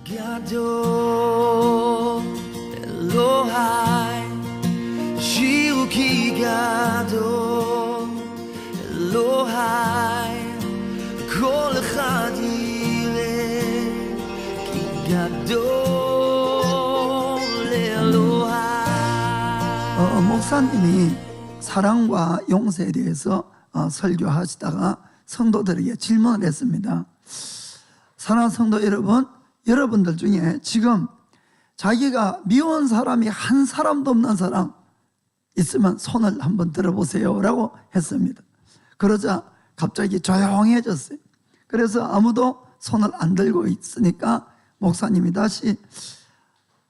Gado Elohai Shiruki Gado Elohai Kol Echad Yireh Ki Gadol Elohai. 목사님이 사랑과 용서에 대해서 설교하시다가 성도들에게 질문을 했습니다. 사랑하는 성도 여러분, 여러분들 중에 지금 자기가 미운 사람이 한 사람도 없는 사람 있으면 손을 한번 들어보세요 라고 했습니다. 그러자 갑자기 조용해졌어요. 그래서 아무도 손을 안 들고 있으니까 목사님이 다시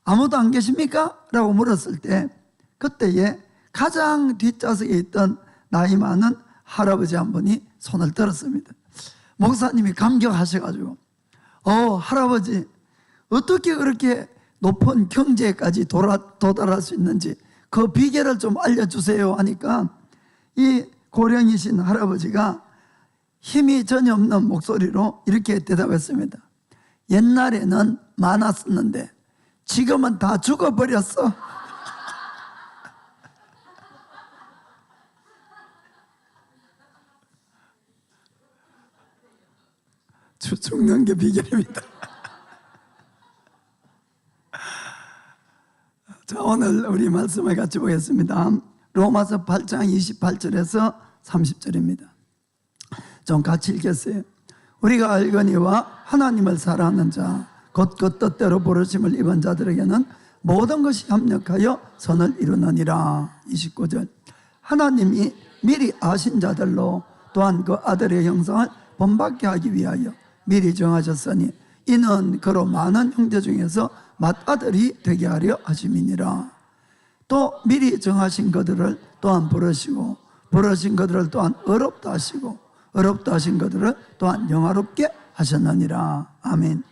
아무도 안 계십니까? 라고 물었을 때 그때에 가장 뒷좌석에 있던 나이 많은 할아버지 한 분이 손을 들었습니다. 목사님이 감격하셔가지고 할아버지 어떻게 그렇게 높은 경제까지 도달할 수 있는지 그 비결을 좀 알려주세요 하니까 이 고령이신 할아버지가 힘이 전혀 없는 목소리로 이렇게 대답했습니다. 옛날에는 많았었는데 지금은 다 죽어버렸어. 죽는 게 비결입니다. 자, 오늘 우리 말씀을 같이 보겠습니다. 로마서 8장 28절에서 30절입니다. 좀 같이 읽겠어요. 우리가 알거니와 하나님을 사랑하는 자 곧 그 뜻대로 부르심을 입은 자들에게는 모든 것이 합력하여 선을 이루느니라. 29절 하나님이 미리 아신 자들로 또한 그 아들의 형상을 본받게 하기 위하여 미리 정하셨으니 이는 그로 많은 형제 중에서 맏아들이 되게 하려 하심이니라. 또 미리 정하신 그들을 또한 부르시고 부르신 그들을 또한 어렵다 하시고 어렵다 하신 그들을 또한 영화롭게 하셨느니라. 아멘.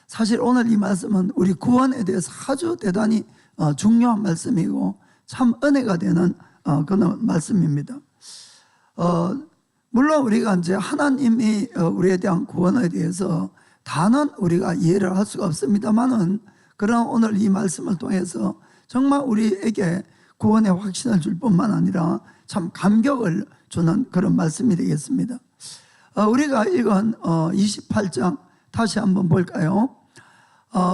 사실 오늘 이 말씀은 우리 구원에 대해서 아주 대단히 중요한 말씀이고 참 은혜가 되는 그런 말씀입니다. 물론 우리가 이제 하나님이 우리에 대한 구원에 대해서 다는 우리가 이해를 할 수가 없습니다만은 그러나 오늘 이 말씀을 통해서 정말 우리에게 구원의 확신을 줄 뿐만 아니라 참 감격을 주는 그런 말씀이 되겠습니다. 우리가 읽은 28장 다시 한번 볼까요?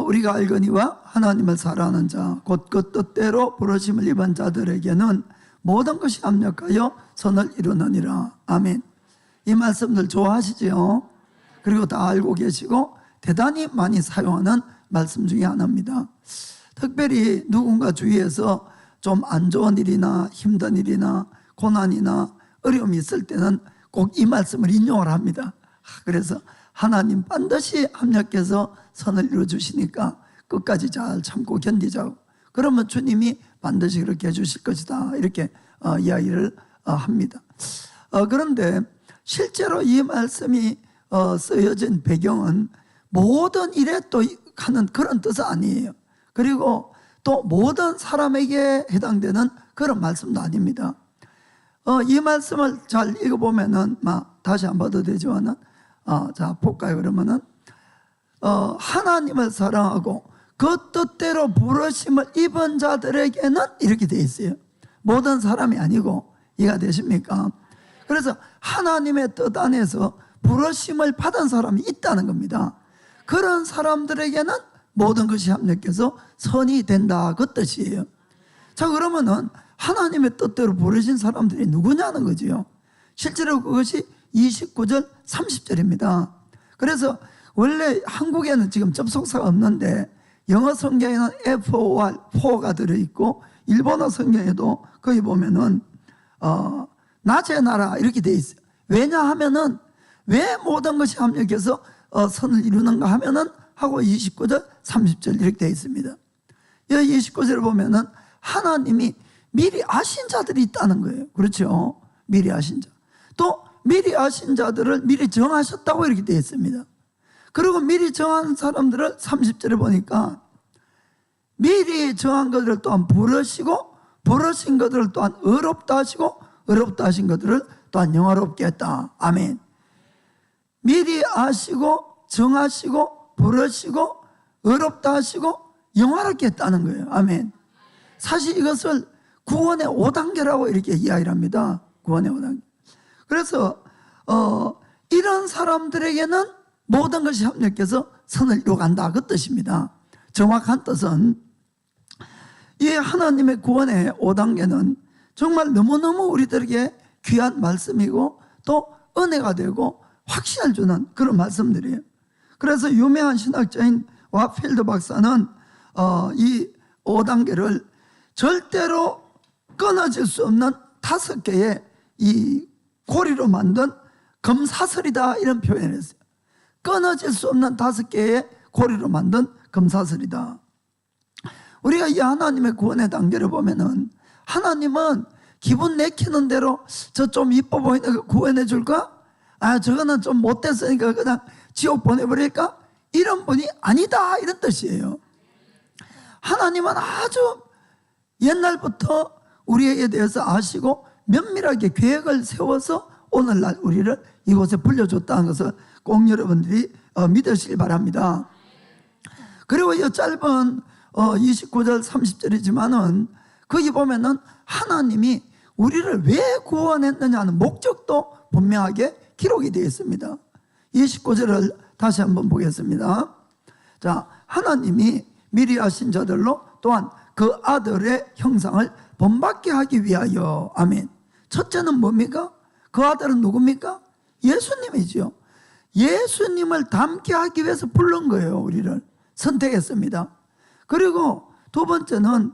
우리가 알거니와 하나님을 사랑하는 자 곧 그 뜻대로 부르심을 입은 자들에게는 모든 것이 합력하여 선을 이루느니라. 아멘. 이 말씀들 좋아하시죠? 그리고 다 알고 계시고 대단히 많이 사용하는 말씀 중에 하나입니다. 특별히 누군가 주위에서 좀 안 좋은 일이나 힘든 일이나 고난이나 어려움이 있을 때는 꼭 이 말씀을 인용을 합니다. 그래서 하나님 반드시 합력해서 선을 이루어주시니까 끝까지 잘 참고 견디자고 그러면 주님이 반드시 그렇게 해주실 것이다 이렇게 이야기를 합니다. 그런데 실제로 이 말씀이 쓰여진 배경은 모든 일에 또 하는 그런 뜻은 아니에요. 그리고 또 모든 사람에게 해당되는 그런 말씀도 아닙니다. 이 말씀을 잘 읽어보면은 다시 안 봐도 되지만은 자 볼까요? 그러면은 하나님을 사랑하고 그 뜻대로 부르심을 입은 자들에게는 이렇게 돼 있어요. 모든 사람이 아니고 이해가 되십니까? 그래서 하나님의 뜻 안에서 부르심을 받은 사람이 있다는 겁니다. 그런 사람들에게는 모든 것이 합력해서 선이 된다 그 뜻이에요. 자 그러면은 하나님의 뜻대로 부르신 사람들이 누구냐는 거지요. 실제로 그것이 29절 30절입니다 그래서 원래 한국에는 지금 접속사가 없는데 영어 성경에는 FOR, for가 들어있고 일본어 성경에도 거기 보면은 낮의 나라 이렇게 돼 있어요. 왜냐하면은 왜 모든 것이 합력해서 선을 이루는가 하면은 하고 29절 30절 이렇게 돼 있습니다. 여기 29절을 보면은 하나님이 미리 아신 자들이 있다는 거예요. 그렇죠? 미리 아신 자. 또 미리 아신 자들을 미리 정하셨다고 이렇게 되어 있습니다. 그리고 미리 정한 사람들을 30절에 보니까 미리 정한 것들을 또한 부르시고 부르신 것들을 또한 어렵다 하시고 어렵다 하신 것들을 또한 영화롭게 했다. 아멘. 미리 아시고 정하시고 부르시고 어렵다 하시고 영화롭게 했다는 거예요. 아멘. 사실 이것을 구원의 5단계라고 이렇게 이야기를 합니다. 구원의 5단계. 그래서 이런 사람들에게는 모든 것이 협력해서 선을 이루어간다, 그 뜻입니다. 정확한 뜻은 이 하나님의 구원의 5단계는 정말 너무너무 우리들에게 귀한 말씀이고 또 은혜가 되고 확신을 주는 그런 말씀들이에요. 그래서 유명한 신학자인 와필드 박사는 이 5단계를 절대로 끊어질 수 없는 5개의 이 고리로 만든 금사슬이다, 이런 표현을 했어요. 끊어질 수 없는 5개의 고리로 만든 금사슬이다. 우리가 이 하나님의 구원의 단계를 보면은 하나님은 기분 내키는 대로 저 좀 이뻐 보이는 거 구원해 줄까? 아, 저거는 좀 못됐으니까 그냥 지옥 보내버릴까? 이런 분이 아니다, 이런 뜻이에요. 하나님은 아주 옛날부터 우리에 대해서 아시고 면밀하게 계획을 세워서 오늘날 우리를 이곳에 불려줬다는 것을 꼭 여러분들이 믿으시길 바랍니다. 그리고 이 짧은 29절 30절이지만은 거기 보면은 하나님이 우리를 왜 구원했느냐는 목적도 분명하게 기록이 되어 있습니다. 29절을 다시 한번 보겠습니다. 자, 하나님이 미리 하신 자들로 또한 그 아들의 형상을 본받게 하기 위하여. 아멘. 첫째는 뭡니까? 그 아들은 누굽니까? 예수님이죠. 예수님을 닮게 하기 위해서 부른 거예요. 우리를 선택했습니다. 그리고 두 번째는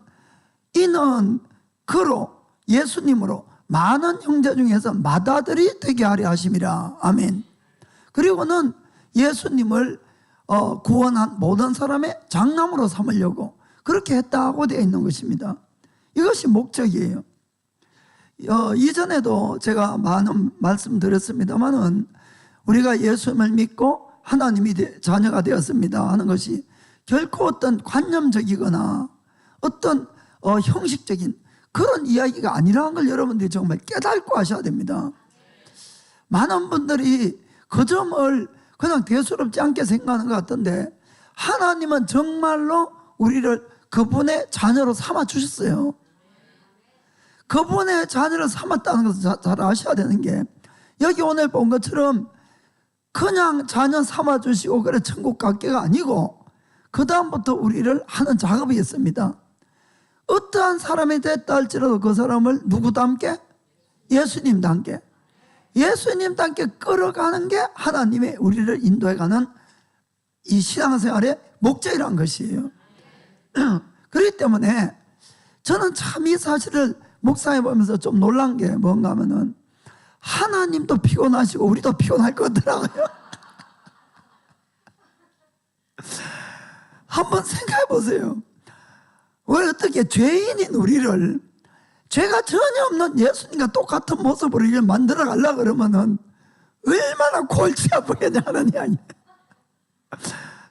이는 그로, 예수님으로 많은 형제 중에서 맏아들이 되게 하려 하심이라. 아멘. 그리고는 예수님을 구원한 모든 사람의 장남으로 삼으려고 그렇게 했다고 되어 있는 것입니다. 이것이 목적이에요. 이전에도 제가 많은 말씀 드렸습니다만은 우리가 예수님을 믿고 하나님이 자녀가 되었습니다 하는 것이 결코 어떤 관념적이거나 어떤 형식적인 그런 이야기가 아니라는 걸 여러분들이 정말 깨닫고 하셔야 됩니다. 많은 분들이 그 점을 그냥 대수롭지 않게 생각하는 것 같은데 하나님은 정말로 우리를 그분의 자녀로 삼아 주셨어요. 그분의 자녀를 삼았다는 것을 잘 아셔야 되는 게, 여기 오늘 본 것처럼 그냥 자녀 삼아 주시고 그래 천국 갈게가 아니고 그 다음부터 우리를 하는 작업이 있습니다. 어떠한 사람이 됐다 할지라도 그 사람을 누구 닮게? 예수님 닮게. 예수님 닮게 끌어가는 게 하나님의 우리를 인도해가는 이 신앙생활의 목적이라는 것이에요. 그렇기 때문에 저는 참 이 사실을 묵상해 보면서 좀 놀란 게 뭔가 하면은 하나님도 피곤하시고 우리도 피곤할 것 같더라고요. 한번 생각해 보세요. 왜 어떻게 죄인인 우리를 죄가 전혀 없는 예수님과 똑같은 모습으로 이걸 만들어 가려고 그러면은 얼마나 골치 아프겠냐는 이야기.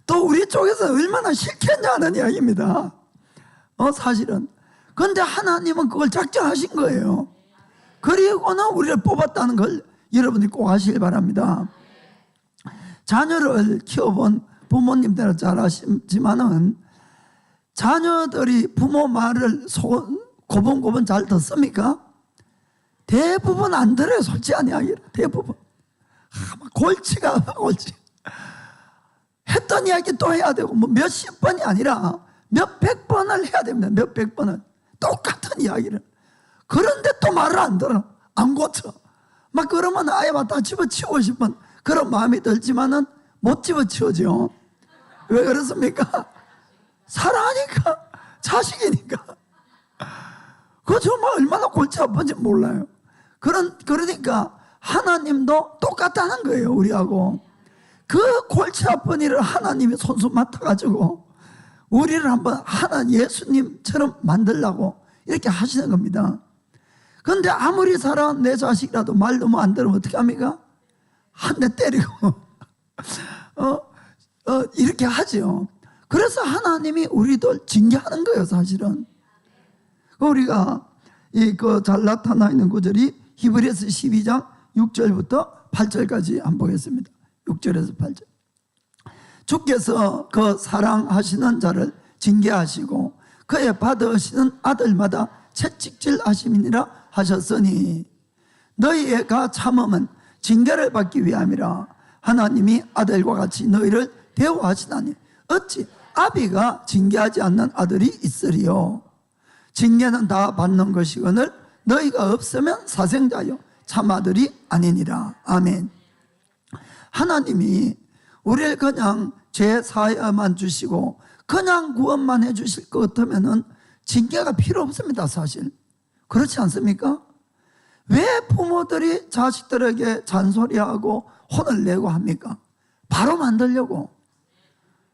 또 우리 쪽에서 얼마나 싫겠냐는 이야기입니다. 사실은. 그런데 하나님은 그걸 작정하신 거예요. 그리고는 우리를 뽑았다는 걸 여러분들이 꼭 아시길 바랍니다. 자녀를 키워본 부모님들은 잘 아시지만은 자녀들이 부모 말을 고분고분 잘 듣습니까? 대부분 안 들어요. 솔직한 이야기를. 대부분. 골치가 아파, 골치. 했던 이야기 또 해야 되고 뭐 몇십 번이 아니라 몇백 번을 해야 됩니다. 몇백 번을. 똑같은 이야기를. 그런데 또 말을 안 들어. 안 고쳐. 막 그러면 아예 막 다 집어치우고 싶은 그런 마음이 들지만은 못 집어치우죠. 왜 그렇습니까? 사랑하니까. 자식이니까. 그거 정말 얼마나 골치 아픈지 몰라요. 그러니까 하나님도 똑같다는 거예요. 우리하고. 그 골치 아픈 일을 하나님이 손수 맡아가지고 우리를 한번 예수님처럼 만들려고 이렇게 하시는 겁니다. 그런데 아무리 사랑하는 내 자식이라도 말 너무 안 들으면 어떻게 합니까? 한 대 때리고 이렇게 하죠. 그래서 하나님이 우리들 징계하는 거예요. 사실은. 우리가 그 잘 나타나 있는 구절이 히브리서 12장 6절부터 8절까지 한번 보겠습니다. 6절에서 8절. 주께서 그 사랑하시는 자를 징계하시고 그의 받으시는 아들마다 채찍질하심이니라 하셨으니 너희가 참음은 징계를 받기 위함이라. 하나님이 아들과 같이 너희를 대우하시다니 어찌 아비가 징계하지 않는 아들이 있으리요. 징계는 다 받는 것이거늘 너희가 없으면 사생자요 참아들이 아니니라. 아멘. 하나님이 우리를 그냥 죄 사하여만 주시고 그냥 구원만 해주실 것 같으면 징계가 필요 없습니다. 사실 그렇지 않습니까? 왜 부모들이 자식들에게 잔소리하고 혼을 내고 합니까? 바로 만들려고.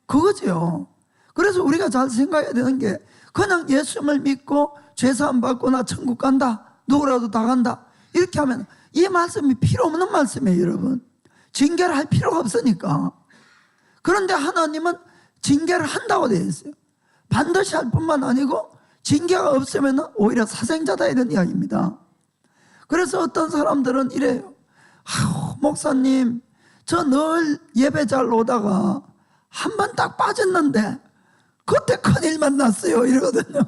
그거죠. 그래서 우리가 잘 생각해야 되는 게 그냥 예수님을 믿고 죄사함 받고 나 천국 간다, 누구라도 다 간다, 이렇게 하면 이 말씀이 필요 없는 말씀이에요. 여러분, 징계를 할 필요가 없으니까. 그런데 하나님은 징계를 한다고 되어 있어요. 반드시 할 뿐만 아니고 징계가 없으면 오히려 사생자다, 이런 이야기입니다. 그래서 어떤 사람들은 이래요. 목사님, 저 늘 예배 잘 오다가 한 번 딱 빠졌는데 그때 큰일 만났어요, 이러거든요.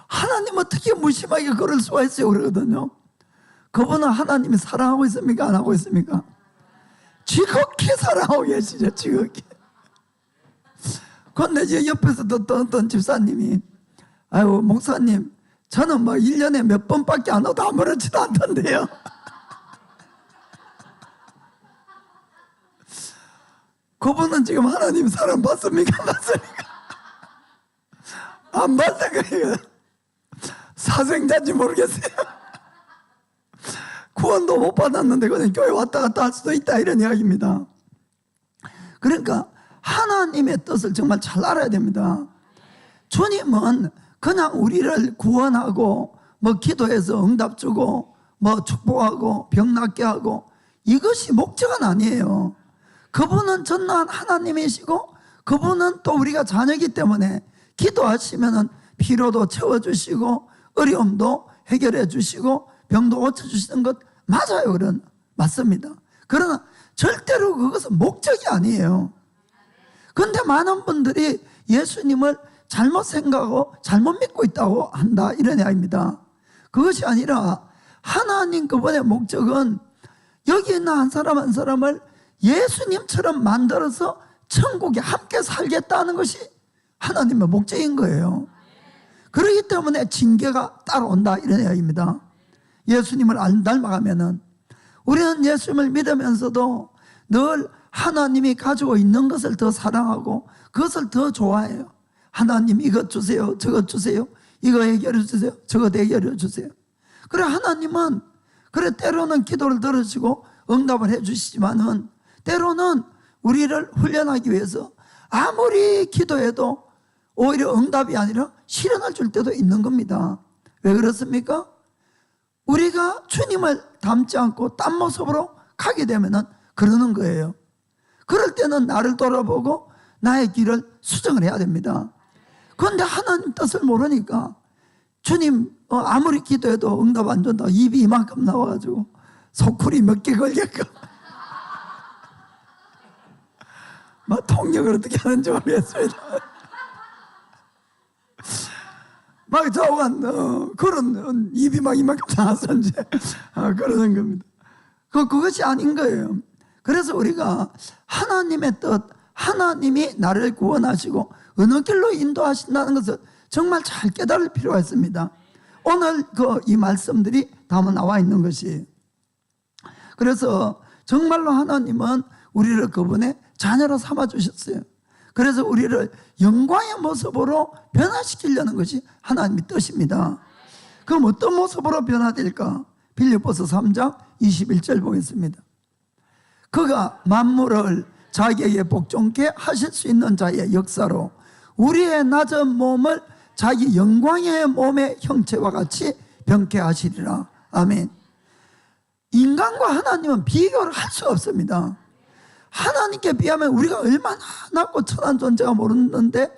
하나님 어떻게 무심하게 그럴 수가 있어요, 그러거든요. 그분은 하나님이 사랑하고 있습니까, 안 하고 있습니까? 지극히 사랑하고 계시죠, 지극히. 그런데 이제 옆에서 듣던 어떤 집사님이, 아유 목사님, 저는 뭐 1년에 몇 번밖에 안 와도 아무렇지도 않던데요. 그분은 지금 하나님 사랑 받습니까, 받습니까? 안 받는 거예요. 사생자인지 모르겠어요. 구원도 못 받았는데 그냥 교회 왔다 갔다 할 수도 있다, 이런 이야기입니다. 그러니까 하나님의 뜻을 정말 잘 알아야 됩니다. 주님은 그냥 우리를 구원하고 뭐 기도해서 응답 주고 뭐 축복하고 병 낫게 하고 이것이 목적은 아니에요. 그분은 전능한 하나님이시고 그분은 또 우리가 자녀이기 때문에 기도하시면 피로도 채워주시고 어려움도 해결해 주시고 병도 고쳐주시는 것 맞아요. 그런 맞습니다. 그러나 절대로 그것은 목적이 아니에요. 그런데 많은 분들이 예수님을 잘못 생각하고 잘못 믿고 있다고 한다, 이런 이야기입니다. 그것이 아니라 하나님 그분의 목적은 여기 있는 한 사람 한 사람을 예수님처럼 만들어서 천국에 함께 살겠다는 것이 하나님의 목적인 거예요. 그렇기 때문에 징계가 따라온다, 이런 이야기입니다. 예수님을 안 닮아가면은 우리는 예수님을 믿으면서도 늘 하나님이 가지고 있는 것을 더 사랑하고 그것을 더 좋아해요. 하나님 이것 주세요, 저것 주세요, 이거 해결해 주세요, 저것 해결해 주세요. 그래 하나님은 그래 때로는 기도를 들으시고 응답을 해 주시지만은 때로는 우리를 훈련하기 위해서 아무리 기도해도 오히려 응답이 아니라 시련을 줄 때도 있는 겁니다. 왜 그렇습니까? 우리가 주님을 닮지 않고 딴 모습으로 가게 되면은 그러는 거예요. 그럴 때는 나를 돌아보고 나의 길을 수정을 해야 됩니다. 그런데 하나님 뜻을 모르니까 주님 아무리 기도해도 응답 안 준다, 입이 이만큼 나와가지고 소쿠리 몇 개 걸게끔 막 통역을 어떻게 하는지 모르겠습니다. 막 저간 그런 입이 막 이만큼 나와서 이제 그러는 겁니다. 그것이 아닌 거예요. 그래서 우리가 하나님의 뜻, 하나님이 나를 구원하시고 어느 길로 인도하신다는 것을 정말 잘 깨달을 필요가 있습니다. 오늘 이 말씀들이 다 나와 있는 것이, 그래서 정말로 하나님은 우리를 그분의 자녀로 삼아 주셨어요. 그래서 우리를 영광의 모습으로 변화시키려는 것이 하나님의 뜻입니다. 그럼 어떤 모습으로 변화될까? 빌립보서 3장 21절 보겠습니다. 그가 만물을 자기에게 복종케 하실 수 있는 자의 역사로 우리의 낮은 몸을 자기 영광의 몸의 형체와 같이 변케 하시리라. 아멘. 인간과 하나님은 비교를 할 수가 없습니다. 하나님께 비하면 우리가 얼마나 낮고 천한 존재가 모르는데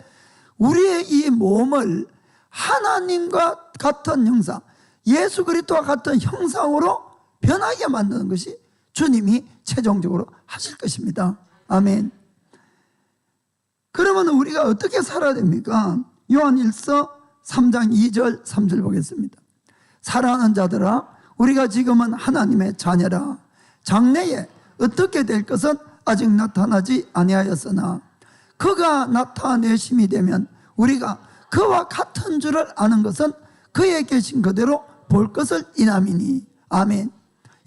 우리의 이 몸을 하나님과 같은 형상, 예수 그리스도와 같은 형상으로 변하게 만드는 것이 주님이 최종적으로 하실 것입니다. 아멘. 그러면 우리가 어떻게 살아야 됩니까? 요한일서 3장 2절 3절 보겠습니다. 사랑하는 자들아, 우리가 지금은 하나님의 자녀라. 장래에 어떻게 될 것은 아직 나타나지 아니하였으나 그가 나타내심이 되면 우리가 그와 같은 줄을 아는 것은 그에 계신 그대로 볼 것을 인함이니. 아멘.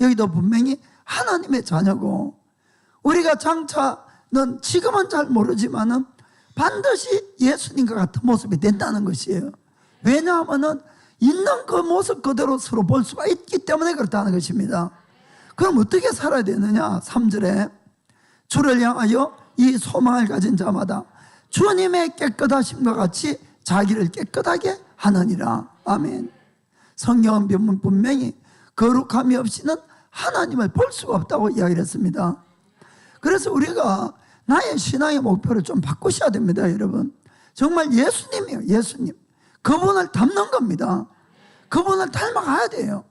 여기도 분명히 하나님의 자녀고, 우리가 장차는 지금은 잘 모르지만은 반드시 예수님과 같은 모습이 된다는 것이에요. 왜냐하면은 있는 그 모습 그대로 서로 볼 수가 있기 때문에 그렇다는 것입니다. 그럼 어떻게 살아야 되느냐? 3절에 주를 향하여 이 소망을 가진 자마다 주님의 깨끗하심과 같이 자기를 깨끗하게 하느니라. 아멘. 성경은 분명히 거룩함이 없이는 하나님을 볼 수가 없다고 이야기를 했습니다. 그래서 우리가 나의 신앙의 목표를 좀 바꾸셔야 됩니다, 여러분. 정말 예수님이에요, 예수님. 그분을 닮는 겁니다. 그분을 닮아가야 돼요.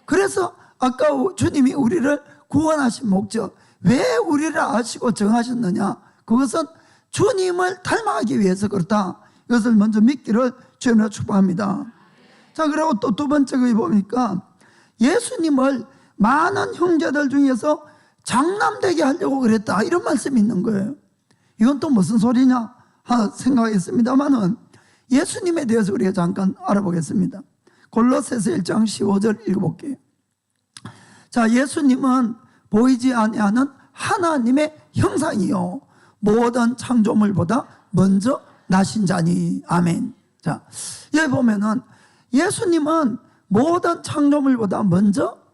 그래서 아까 주님이 우리를 구원하신 목적, 왜 우리를 아시고 정하셨느냐? 그것은 주님을 닮아가기 위해서 그렇다. 이것을 먼저 믿기를 주님으로 축복합니다. 자, 그리고 또 두 번째 거기 보니까 예수님을 많은 형제들 중에서 장남되게 하려고 그랬다, 이런 말씀이 있는 거예요. 이건 또 무슨 소리냐 생각했습니다만은 예수님에 대해서 우리가 잠깐 알아보겠습니다. 골로새서 1장 15절 읽어볼게요. 자, 예수님은 보이지 아니하는 하나님의 형상이요 모든 창조물보다 먼저 나신 자니. 아멘. 자, 여기 보면은 예수님은 모든 창조물보다 먼저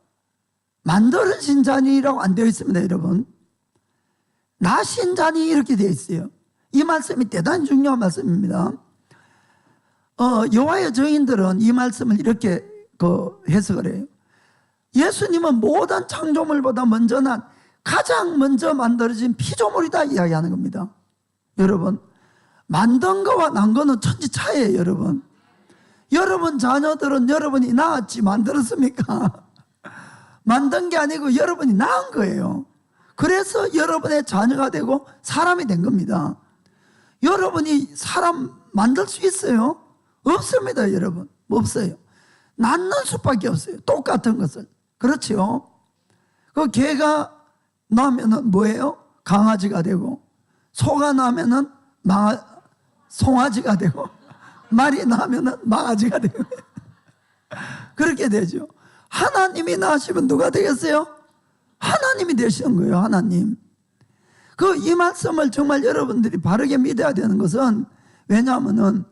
만들어진 자니라고 안 되어 있습니다, 여러분. 나신 자니 이렇게 되어 있어요. 이 말씀이 대단히 중요한 말씀입니다. 여호와의 증인들은 이 말씀을 이렇게 해석을 해요. 예수님은 모든 창조물보다 먼저 난 가장 먼저 만들어진 피조물이다 이야기하는 겁니다. 여러분, 만든 거와 난 거는 천지차이에요, 여러분. 여러분 자녀들은 여러분이 낳았지 만들었습니까? 만든 게 아니고 여러분이 낳은 거예요. 그래서 여러분의 자녀가 되고 사람이 된 겁니다. 여러분이 사람 만들 수 있어요? 없습니다, 여러분. 없어요. 낳는 수밖에 없어요. 똑같은 것을. 그렇죠? 그 개가 나면은 뭐예요? 강아지가 되고, 소가 나면은 송아지가 되고, 말이 나면은 망아지가 되고 그렇게 되죠. 하나님이 낳으시면 누가 되겠어요? 하나님이 되시는 거예요, 하나님. 이 말씀을 정말 여러분들이 바르게 믿어야 되는 것은, 왜냐하면은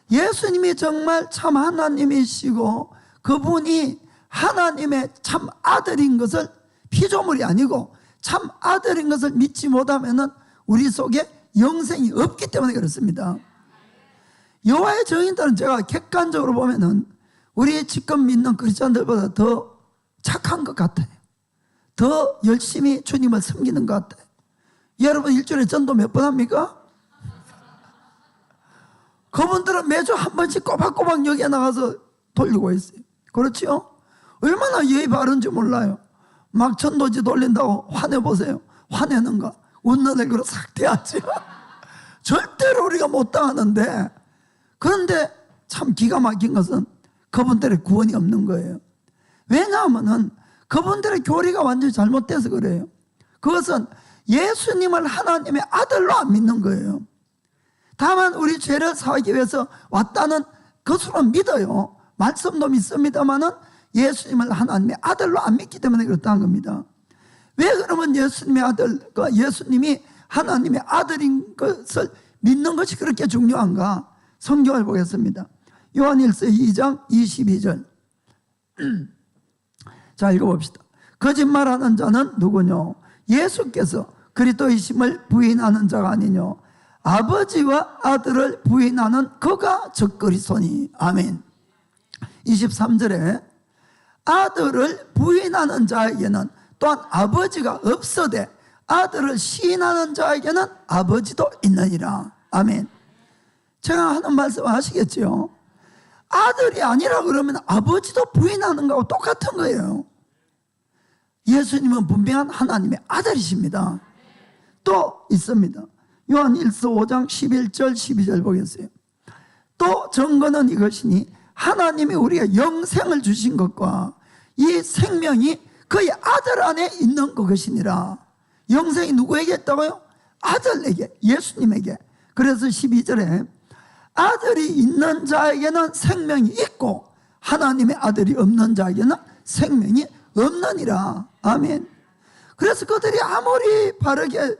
예수님이 정말 참 하나님이시고 그분이 하나님의 참 아들인 것을, 피조물이 아니고 참 아들인 것을 믿지 못하면은 우리 속에 영생이 없기 때문에 그렇습니다. 여호와의 증인들은 제가 객관적으로 보면은 우리 지금 믿는 크리스천들보다 더 착한 것 같아요. 더 열심히 주님을 섬기는 것 같아요. 여러분 일주일에 전도 몇 번 합니까? 그분들은 매주 한 번씩 꼬박꼬박 여기에 나가서 돌리고 있어요. 그렇죠? 얼마나 예의 바른지 몰라요. 막 전도지 돌린다고 화내보세요. 화내는 거 웃는 얼굴로 싹 대하지. 절대로 우리가 못 당하는데, 그런데 참 기가 막힌 것은 그분들의 구원이 없는 거예요. 왜냐하면 그분들의 교리가 완전히 잘못돼서 그래요. 그것은 예수님을 하나님의 아들로 안 믿는 거예요. 다만 우리 죄를 사하기 위해서 왔다는 것으로 믿어요. 말씀도 믿습니다만은 예수님을 하나님의 아들로 안 믿기 때문에 그렇다는 겁니다. 왜 그러면 예수님이 하나님의 아들인 것을 믿는 것이 그렇게 중요한가? 성경을 보겠습니다. 요한일서 2장 22절. 자, 읽어봅시다. 거짓말하는 자는 누구뇨? 예수께서 그리스도이심을 부인하는 자가 아니뇨? 아버지와 아들을 부인하는 그가 즉 그리스도니. 아멘. 23절에 아들을 부인하는 자에게는 또한 아버지가 없어되 아들을 시인하는 자에게는 아버지도 있느니라. 아멘. 제가 하는 말씀 아시겠죠? 아들이 아니라 그러면 아버지도 부인하는 거하고 똑같은 거예요. 예수님은 분명한 하나님의 아들이십니다. 또 있습니다. 요한일서 5장 11절 12절 보겠어요. 또 증거는 이것이니 하나님이 우리에게 영생을 주신 것과 이 생명이 그의 아들 안에 있는 것이니라. 영생이 누구에게 있다고요? 아들에게, 예수님에게. 그래서 12절에 아들이 있는 자에게는 생명이 있고 하나님의 아들이 없는 자에게는 생명이 없느니라. 아멘. 그래서 그들이 아무리 바르게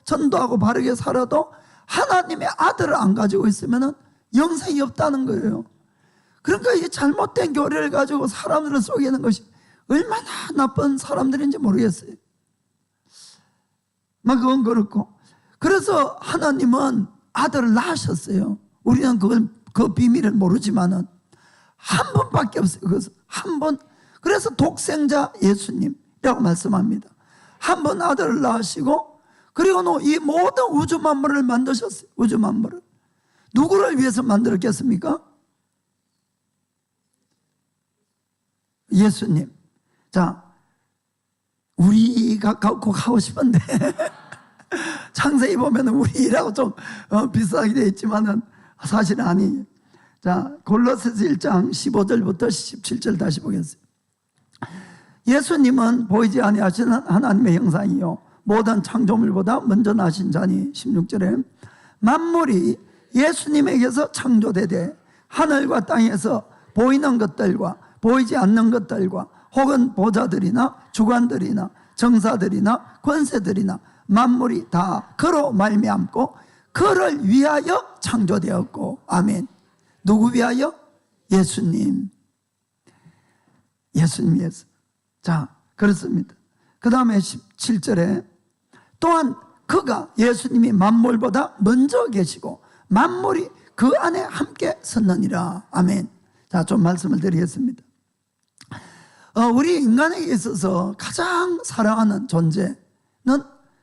전도하고 바르게 살아도 하나님의 아들을 안 가지고 있으면 영생이 없다는 거예요. 그러니까 이 잘못된 교리를 가지고 사람들을 속이는 것이 얼마나 나쁜 사람들인지 모르겠어요. 그건 그렇고, 그래서 하나님은 아들을 낳으셨어요. 우리는 그 비밀을 모르지만은 한 분밖에 없어요. 그래서 한 분. 그래서 독생자 예수님이라고 말씀합니다. 한 번 아들을 낳으시고, 그리고 이 모든 우주 만물을 만드셨어요. 우주 만물을. 누구를 위해서 만들었겠습니까? 예수님. 자, 우리가 꼭 하고 싶은데 창세기 보면 우리라고 좀 비슷하게 되어 있지만은 사실은 아니에요. 자, 골로새서 1장 15절부터 17절 다시 보겠습니다. 예수님은 보이지 아니하시는 하나님의 형상이요 모든 창조물보다 먼저 나신 자니 16절에 만물이 예수님에게서 창조되되 하늘과 땅에서 보이는 것들과 보이지 않는 것들과 혹은 보좌들이나 주관들이나 정사들이나 권세들이나 만물이 다 그로 말미암고 그를 위하여 창조되었고. 아멘. 누구 위하여? 예수님. 예수님 위해서. 자, 그렇습니다. 그 다음에 17절에 또한 그가 예수님이 만물보다 먼저 계시고 만물이 그 안에 함께 섰느니라. 아멘. 자, 좀 말씀을 드리겠습니다. 우리 인간에게 있어서 가장 사랑하는 존재는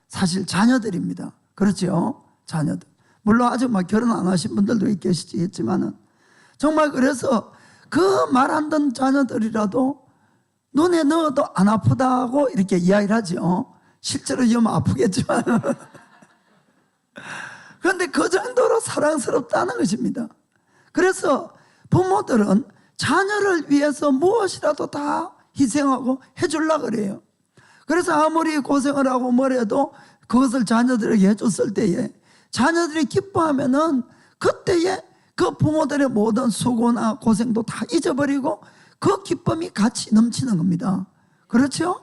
사실 자녀들입니다. 그렇죠? 자녀들. 물론 아직 결혼 안 하신 분들도 계시겠지만은 정말 그래서 그 말 안 듣는 자녀들이라도 눈에 넣어도 안 아프다고 이렇게 이야기를 하죠. 실제로 좀 아프겠지만 그런데 그 정도로 사랑스럽다는 것입니다. 그래서 부모들은 자녀를 위해서 무엇이라도 다 희생하고 해주려고 그래요. 그래서 아무리 고생을 하고 뭐래도 그것을 자녀들에게 해줬을 때에 자녀들이 기뻐하면은 그때에 그 부모들의 모든 수고나 고생도 다 잊어버리고 그 기쁨이 같이 넘치는 겁니다. 그렇죠?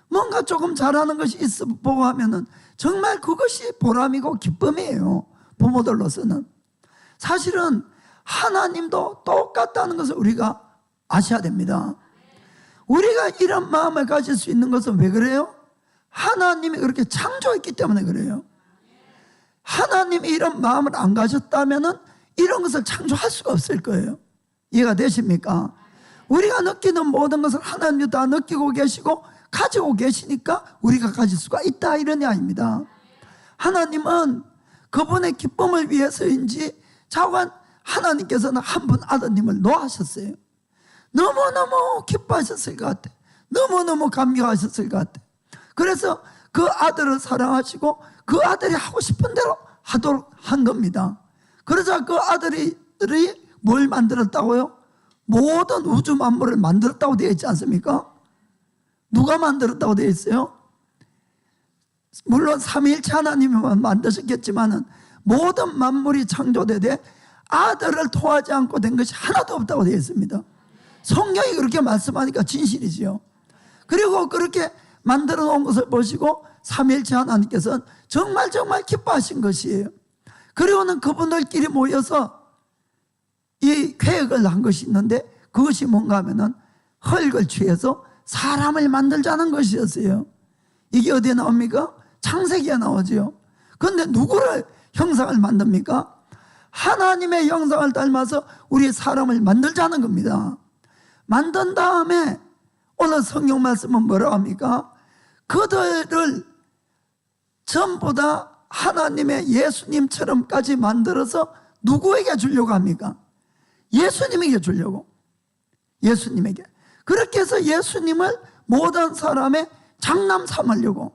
뭔가 조금 잘하는 것이 있어 보고 하면은 정말 그것이 보람이고 기쁨이에요. 부모들로서는. 사실은 하나님도 똑같다는 것을 우리가 아셔야 됩니다. 우리가 이런 마음을 가질 수 있는 것은 왜 그래요? 하나님이 그렇게 창조했기 때문에 그래요. 하나님이 이런 마음을 안 가졌다면은 이런 것을 창조할 수가 없을 거예요. 이해가 되십니까? 우리가 느끼는 모든 것을 하나님이 다 느끼고 계시고 가지고 계시니까 우리가 가질 수가 있다, 이런 이야기입니다. 하나님은 그분의 기쁨을 위해서인지 자관 하나님께서는 한 분 아드님을 놓으셨어요. 너무너무 기뻐하셨을 것 같아. 너무너무 감격하셨을 것 같아. 그래서 그 아들을 사랑하시고 그 아들이 하고 싶은 대로 하도록 한 겁니다. 그러자 그 아들이 뭘 만들었다고요? 모든 우주 만물을 만들었다고 되어 있지 않습니까? 누가 만들었다고 되어 있어요? 물론 삼위일체 하나님만 만드셨겠지만은 모든 만물이 창조되되 아들을 통하지 않고 된 것이 하나도 없다고 되어 있습니다. 성경이 그렇게 말씀하니까 진실이지요. 그리고 그렇게 만들어 놓은 것을 보시고 삼위일체 하나님께서는 정말 기뻐하신 것이에요. 그리고는 그분들끼리 모여서 이 계획을 한 것이 있는데 그것이 뭔가 하면은 흙을 취해서 사람을 만들자는 것이었어요. 이게 어디에 나옵니까? 창세기에 나오죠. 그런데 누구를 형상을 만듭니까? 하나님의 형상을 닮아서 우리 사람을 만들자는 겁니다. 만든 다음에 오늘 성경 말씀은 뭐라고 합니까? 그들을 전부 다 하나님의 예수님처럼까지 만들어서 누구에게 주려고 합니까? 예수님에게 주려고. 예수님에게. 그렇게 해서 예수님을 모든 사람의 장남 삼으려고.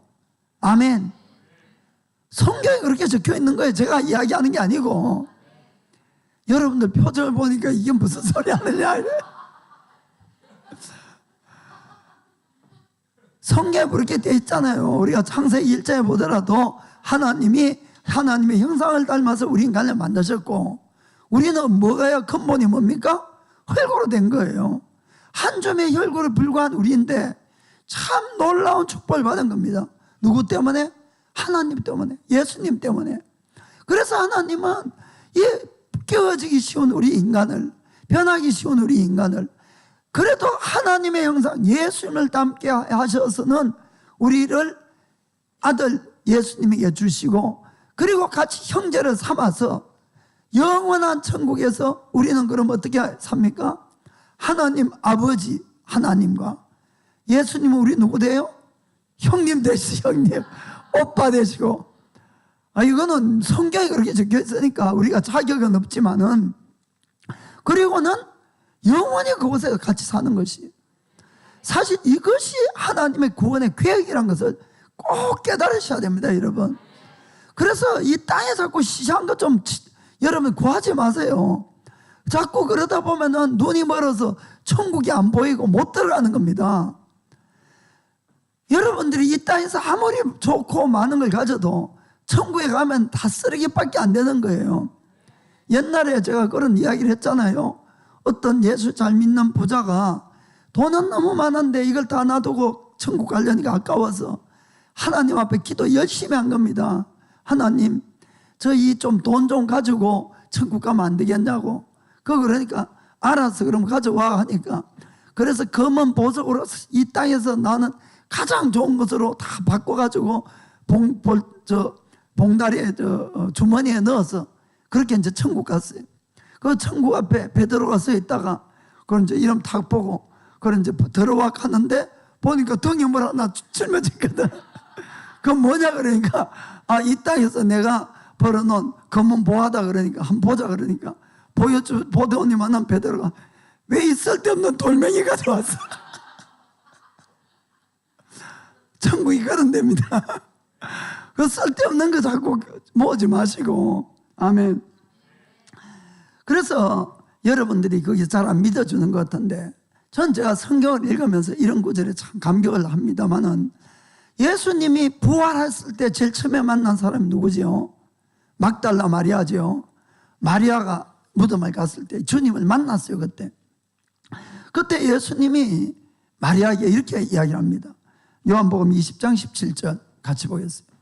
아멘. 성경에 그렇게 적혀 있는 거예요. 제가 이야기하는 게 아니고. 여러분들 표정을 보니까 이게 무슨 소리 하느냐 이래. 성경에 그렇게 돼 있잖아요. 우리가 창세기 1장에 보더라도 하나님이 하나님의 형상을 닮아서 우리 인간을 만드셨고, 우리는 뭐가요? 근본이 뭡니까? 혈구로 된 거예요. 한 점의 혈구를 불과한 우리인데 참 놀라운 축복을 받은 겁니다. 누구 때문에? 하나님 때문에, 예수님 때문에. 그래서 하나님은 이 깨어지기 쉬운 우리 인간을, 변하기 쉬운 우리 인간을, 그래도 하나님의 형상 예수님을 닮게 하셔서는 우리를 아들 예수님에게 주시고, 그리고 같이 형제를 삼아서 영원한 천국에서 우리는 그럼 어떻게 삽니까? 하나님 아버지 하나님과 예수님은 우리 누구 돼요? 형님 되시죠. 형님, 오빠 되시고. 이거는 성경에 그렇게 적혀 있으니까 우리가 자격은 없지만은, 그리고는 영원히 그곳에서 같이 사는 것이, 사실 이것이 하나님의 구원의 계획이라는 것을 꼭 깨달으셔야 됩니다, 여러분. 그래서 이 땅에 자꾸 시시한 것 좀 여러분 구하지 마세요. 자꾸 그러다 보면은 눈이 멀어서 천국이 안 보이고 못 들어가는 겁니다. 여러분들이 이 땅에서 아무리 좋고 많은 걸 가져도 천국에 가면 다 쓰레기밖에 안 되는 거예요. 옛날에 제가 그런 이야기를 했잖아요. 어떤 예수 잘 믿는 부자가 돈은 너무 많은데 이걸 다 놔두고 천국 가려니까 아까워서 하나님 앞에 기도 열심히 한 겁니다. 하나님, 저희 좀 돈 좀 가지고 천국 가면 안 되겠냐고. 그러니까 알았어, 그럼 가져와 하니까, 그래서 검은 보석으로 이 땅에서 나는 가장 좋은 것으로 다 바꿔가지고 봉다리에 주머니에 넣어서 그렇게 이제 천국 갔어요. 그 천국 앞에 베드로가 서 있다가 그런 이제 이름 탁 보고 그런 이제 들어와 가는데 보니까 등에 뭘 하나 짊어졌거든. 그건 뭐냐 그러니까, 이 땅에서 내가 벌어놓은 검은 보화다 그러니까 한번 보자 그러니까 보더니 만난 베드로가 왜 이 쓸데없는 돌멩이 가져왔어? 천국이 그런 데입니다. 그 쓸데없는 거 자꾸 모으지 마시고. 아멘. 그래서 여러분들이 그게 잘 안 믿어주는 것 같은데, 전 제가 성경을 읽으면서 이런 구절에 참 감격을 합니다만은, 예수님이 부활했을 때 제일 처음에 만난 사람이 누구지요? 막달라 마리아죠. 마리아가 무덤을 갔을 때 주님을 만났어요. 그때 예수님이 마리아에게 이렇게 이야기를 합니다. 요한복음 20장 17절 같이 보겠습니다.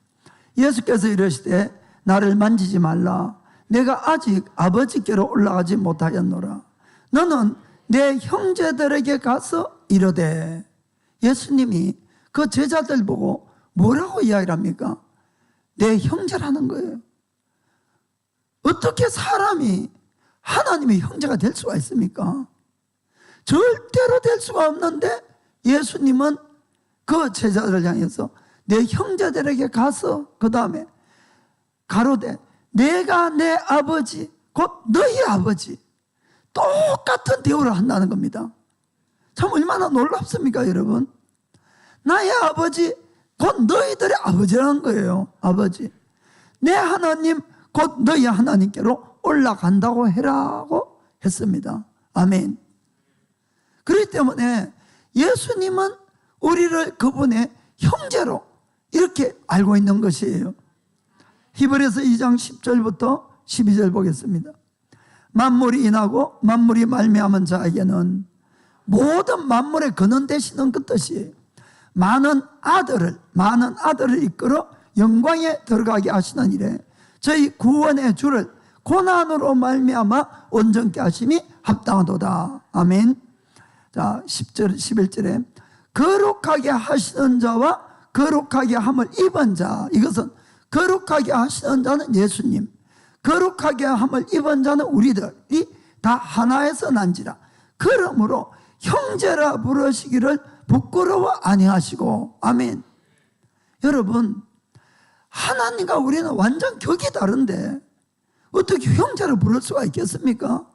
예수께서 이르시되 나를 만지지 말라. 내가 아직 아버지께로 올라가지 못하였노라. 너는 내 형제들에게 가서 이르되. 예수님이 그 제자들 보고 뭐라고 이야기를 합니까? 내 형제라는 거예요. 어떻게 사람이 하나님의 형제가 될 수가 있습니까? 절대로 될 수가 없는데, 예수님은 그 제자들을 향해서 내 형제들에게 가서 그 다음에 가로되 내가 내 아버지 곧 너희 아버지, 똑같은 대우를 한다는 겁니다. 참 얼마나 놀랍습니까 여러분? 나의 아버지 곧 너희들의 아버지라는 거예요. 아버지, 내 하나님 곧 너희 하나님께로 올라간다고 해라고 했습니다. 아멘. 그렇기 때문에 예수님은 우리를 그분의 형제로 이렇게 알고 있는 것이에요. 히브리서 2장 10절부터 12절 보겠습니다. 만물이 인하고 만물이 말미암은 자에게는 모든 만물의 근원 되시는 그 뜻이에요. 많은 아들을 이끌어 영광에 들어가게 하시는 일에 저희 구원의 주를 고난으로 말미암아 온전케 하심이 합당하도다. 아멘. 자, 10절 11절에 거룩하게 하시는 자와 거룩하게 함을 입은 자, 이것은 거룩하게 하시는 자는 예수님, 거룩하게 함을 입은 자는 우리들이 다 하나에서 난지라. 그러므로 형제라 부르시기를 부끄러워 아니하시고. 아멘. 여러분, 하나님과 우리는 완전 격이 다른데 어떻게 형제를 부를 수가 있겠습니까?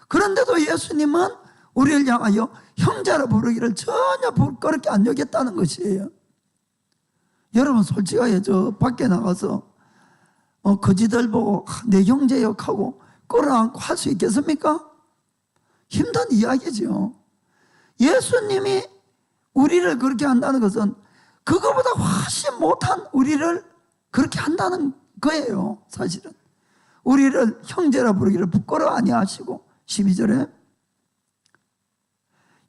그런데도 예수님은 우리를 향하여 형제라 부르기를 전혀 부끄럽게 안 여겼다는 것이에요. 여러분 솔직하게 저 밖에 나가서 거지들 보고 내 형제 욕하고 끌어안고 할 수 있겠습니까? 힘든 이야기죠. 예수님이 우리를 그렇게 한다는 것은 그거보다 훨씬 못한 우리를 그렇게 한다는 거예요. 사실은 우리를 형제라 부르기를 부끄러워 아니하시고 12절에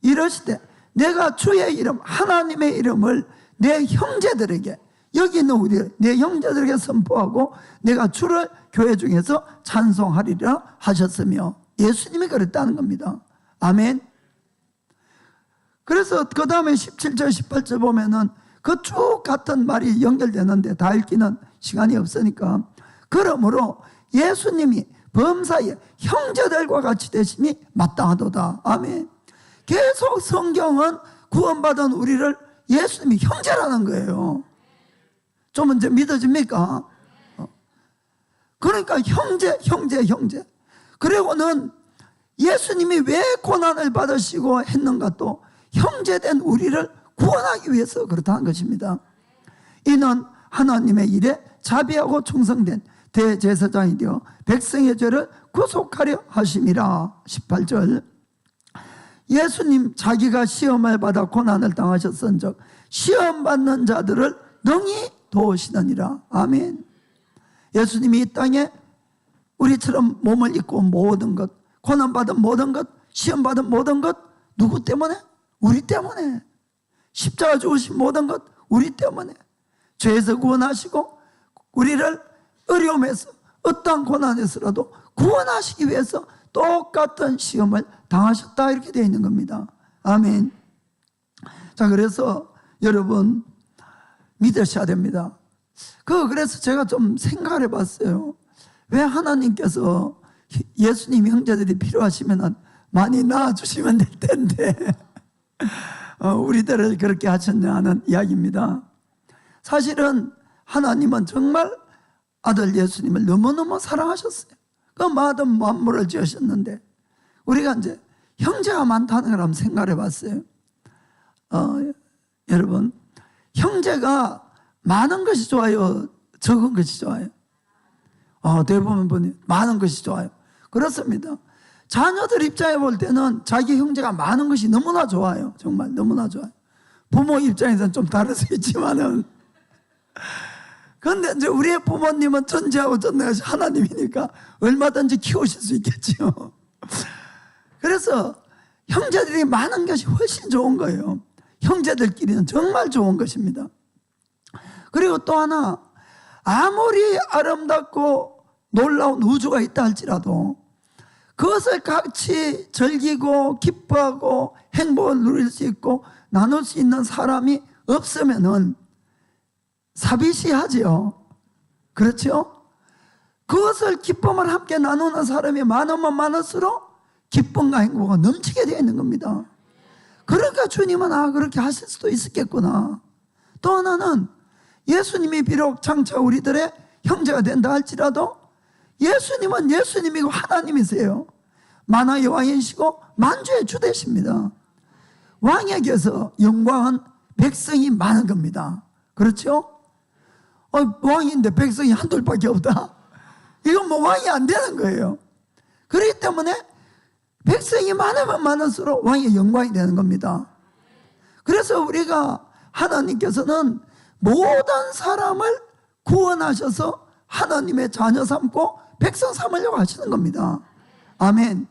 이러시되 내가 주의 이름 하나님의 이름을 내 형제들에게 여기 있는 우리 내 형제들에게 선포하고 내가 주를 교회 중에서 찬송하리라 하셨으며 예수님이 그랬다는 겁니다. 아멘. 그래서 그 다음에 17절 18절 보면은 그 쭉 같은 말이 연결되는데 다 읽기는 시간이 없으니까 그러므로 예수님이 범사에 형제들과 같이 되심이 마땅하도다. 아멘. 계속 성경은 구원받은 우리를 예수님이 형제라는 거예요. 좀 이제 믿어집니까? 그러니까 형제. 그리고는 예수님이 왜 고난을 받으시고 했는가 또 형제된 우리를 구원하기 위해서 그렇다는 것입니다. 이는 하나님의 일에 자비하고 충성된 대제사장이 되어 백성의 죄를 구속하려 하심이라. 18절 예수님 자기가 시험을 받아 고난을 당하셨은즉 시험받는 자들을 능히 도우시느니라. 아멘. 예수님이 이 땅에 우리처럼 몸을 입고 모든 것, 고난받은 모든 것, 시험받은 모든 것 누구 때문에? 우리 때문에. 십자가 죽으신 모든 것 우리 때문에. 죄에서 구원하시고 우리를 어려움에서 어떠한 고난에서라도 구원하시기 위해서 똑같은 시험을 당하셨다 이렇게 되어 있는 겁니다. 아멘. 자, 그래서 여러분 믿으셔야 됩니다. 그래서 제가 좀 생각을 해봤어요. 왜 하나님께서 예수님 형제들이 필요하시면 많이 낳아주시면 될 텐데 우리들을 그렇게 하셨냐 하는 이야기입니다. 사실은 하나님은 정말 아들 예수님을 너무너무 사랑하셨어요. 그 모든 만물을 지으셨는데 우리가 이제 형제가 많다는 걸 한번 생각해 봤어요. 여러분 형제가 많은 것이 좋아요? 적은 것이 좋아요? 대부분 분이 많은 것이 좋아요. 그렇습니다. 자녀들 입장에 볼 때는 자기 형제가 많은 것이 너무나 좋아요. 정말 너무나 좋아요. 부모 입장에서는 좀 다를 수 있지만은 그런데 이제 우리의 부모님은 전지하고 전능하신 하나님이니까 얼마든지 키우실 수 있겠죠. 그래서 형제들이 많은 것이 훨씬 좋은 거예요. 형제들끼리는 정말 좋은 것입니다. 그리고 또 하나, 아무리 아름답고 놀라운 우주가 있다 할지라도 그것을 같이 즐기고 기뻐하고 행복을 누릴 수 있고 나눌 수 있는 사람이 없으면은 사비시하지요. 그렇죠? 그것을 기쁨을 함께 나누는 사람이 많으면 많을수록 기쁨과 행복은 넘치게 되어 있는 겁니다. 그러니까 주님은 그렇게 하실 수도 있었겠구나. 또 하나는 예수님이 비록 장차 우리들의 형제가 된다 할지라도 예수님은 예수님이고 하나님이세요. 만화의 왕이시고 만주의 주 되십니다. 왕에게서 영광은 백성이 많은 겁니다. 그렇죠? 왕인데 백성이 한둘밖에 없다. 이건 뭐 왕이 안 되는 거예요. 그렇기 때문에 백성이 많으면 많을수록 왕의 영광이 되는 겁니다. 그래서 우리가 하나님께서는 모든 사람을 구원하셔서 하나님의 자녀 삼고 백성 삼으려고 하시는 겁니다. 아멘.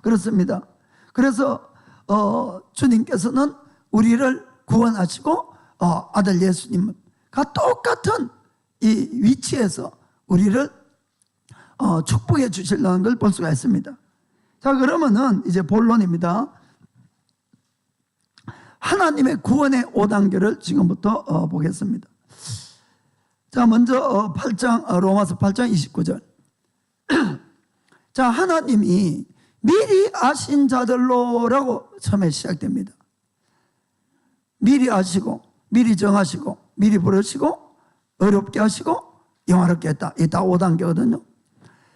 그렇습니다. 그래서 주님께서는 우리를 구원하시고 아들 예수님과 똑같은 이 위치에서 우리를 축복해 주시려는 걸 볼 수가 있습니다. 자, 그러면은 이제 본론입니다. 하나님의 구원의 5단계를 지금부터 보겠습니다. 자, 먼저 8장 로마서 8장 29절. 자, 하나님이 미리 아신 자들로라고 처음에 시작됩니다. 미리 아시고 미리 정하시고 미리 부르시고 어렵게 하시고 영화롭게 했다. 이 다 5단계거든요.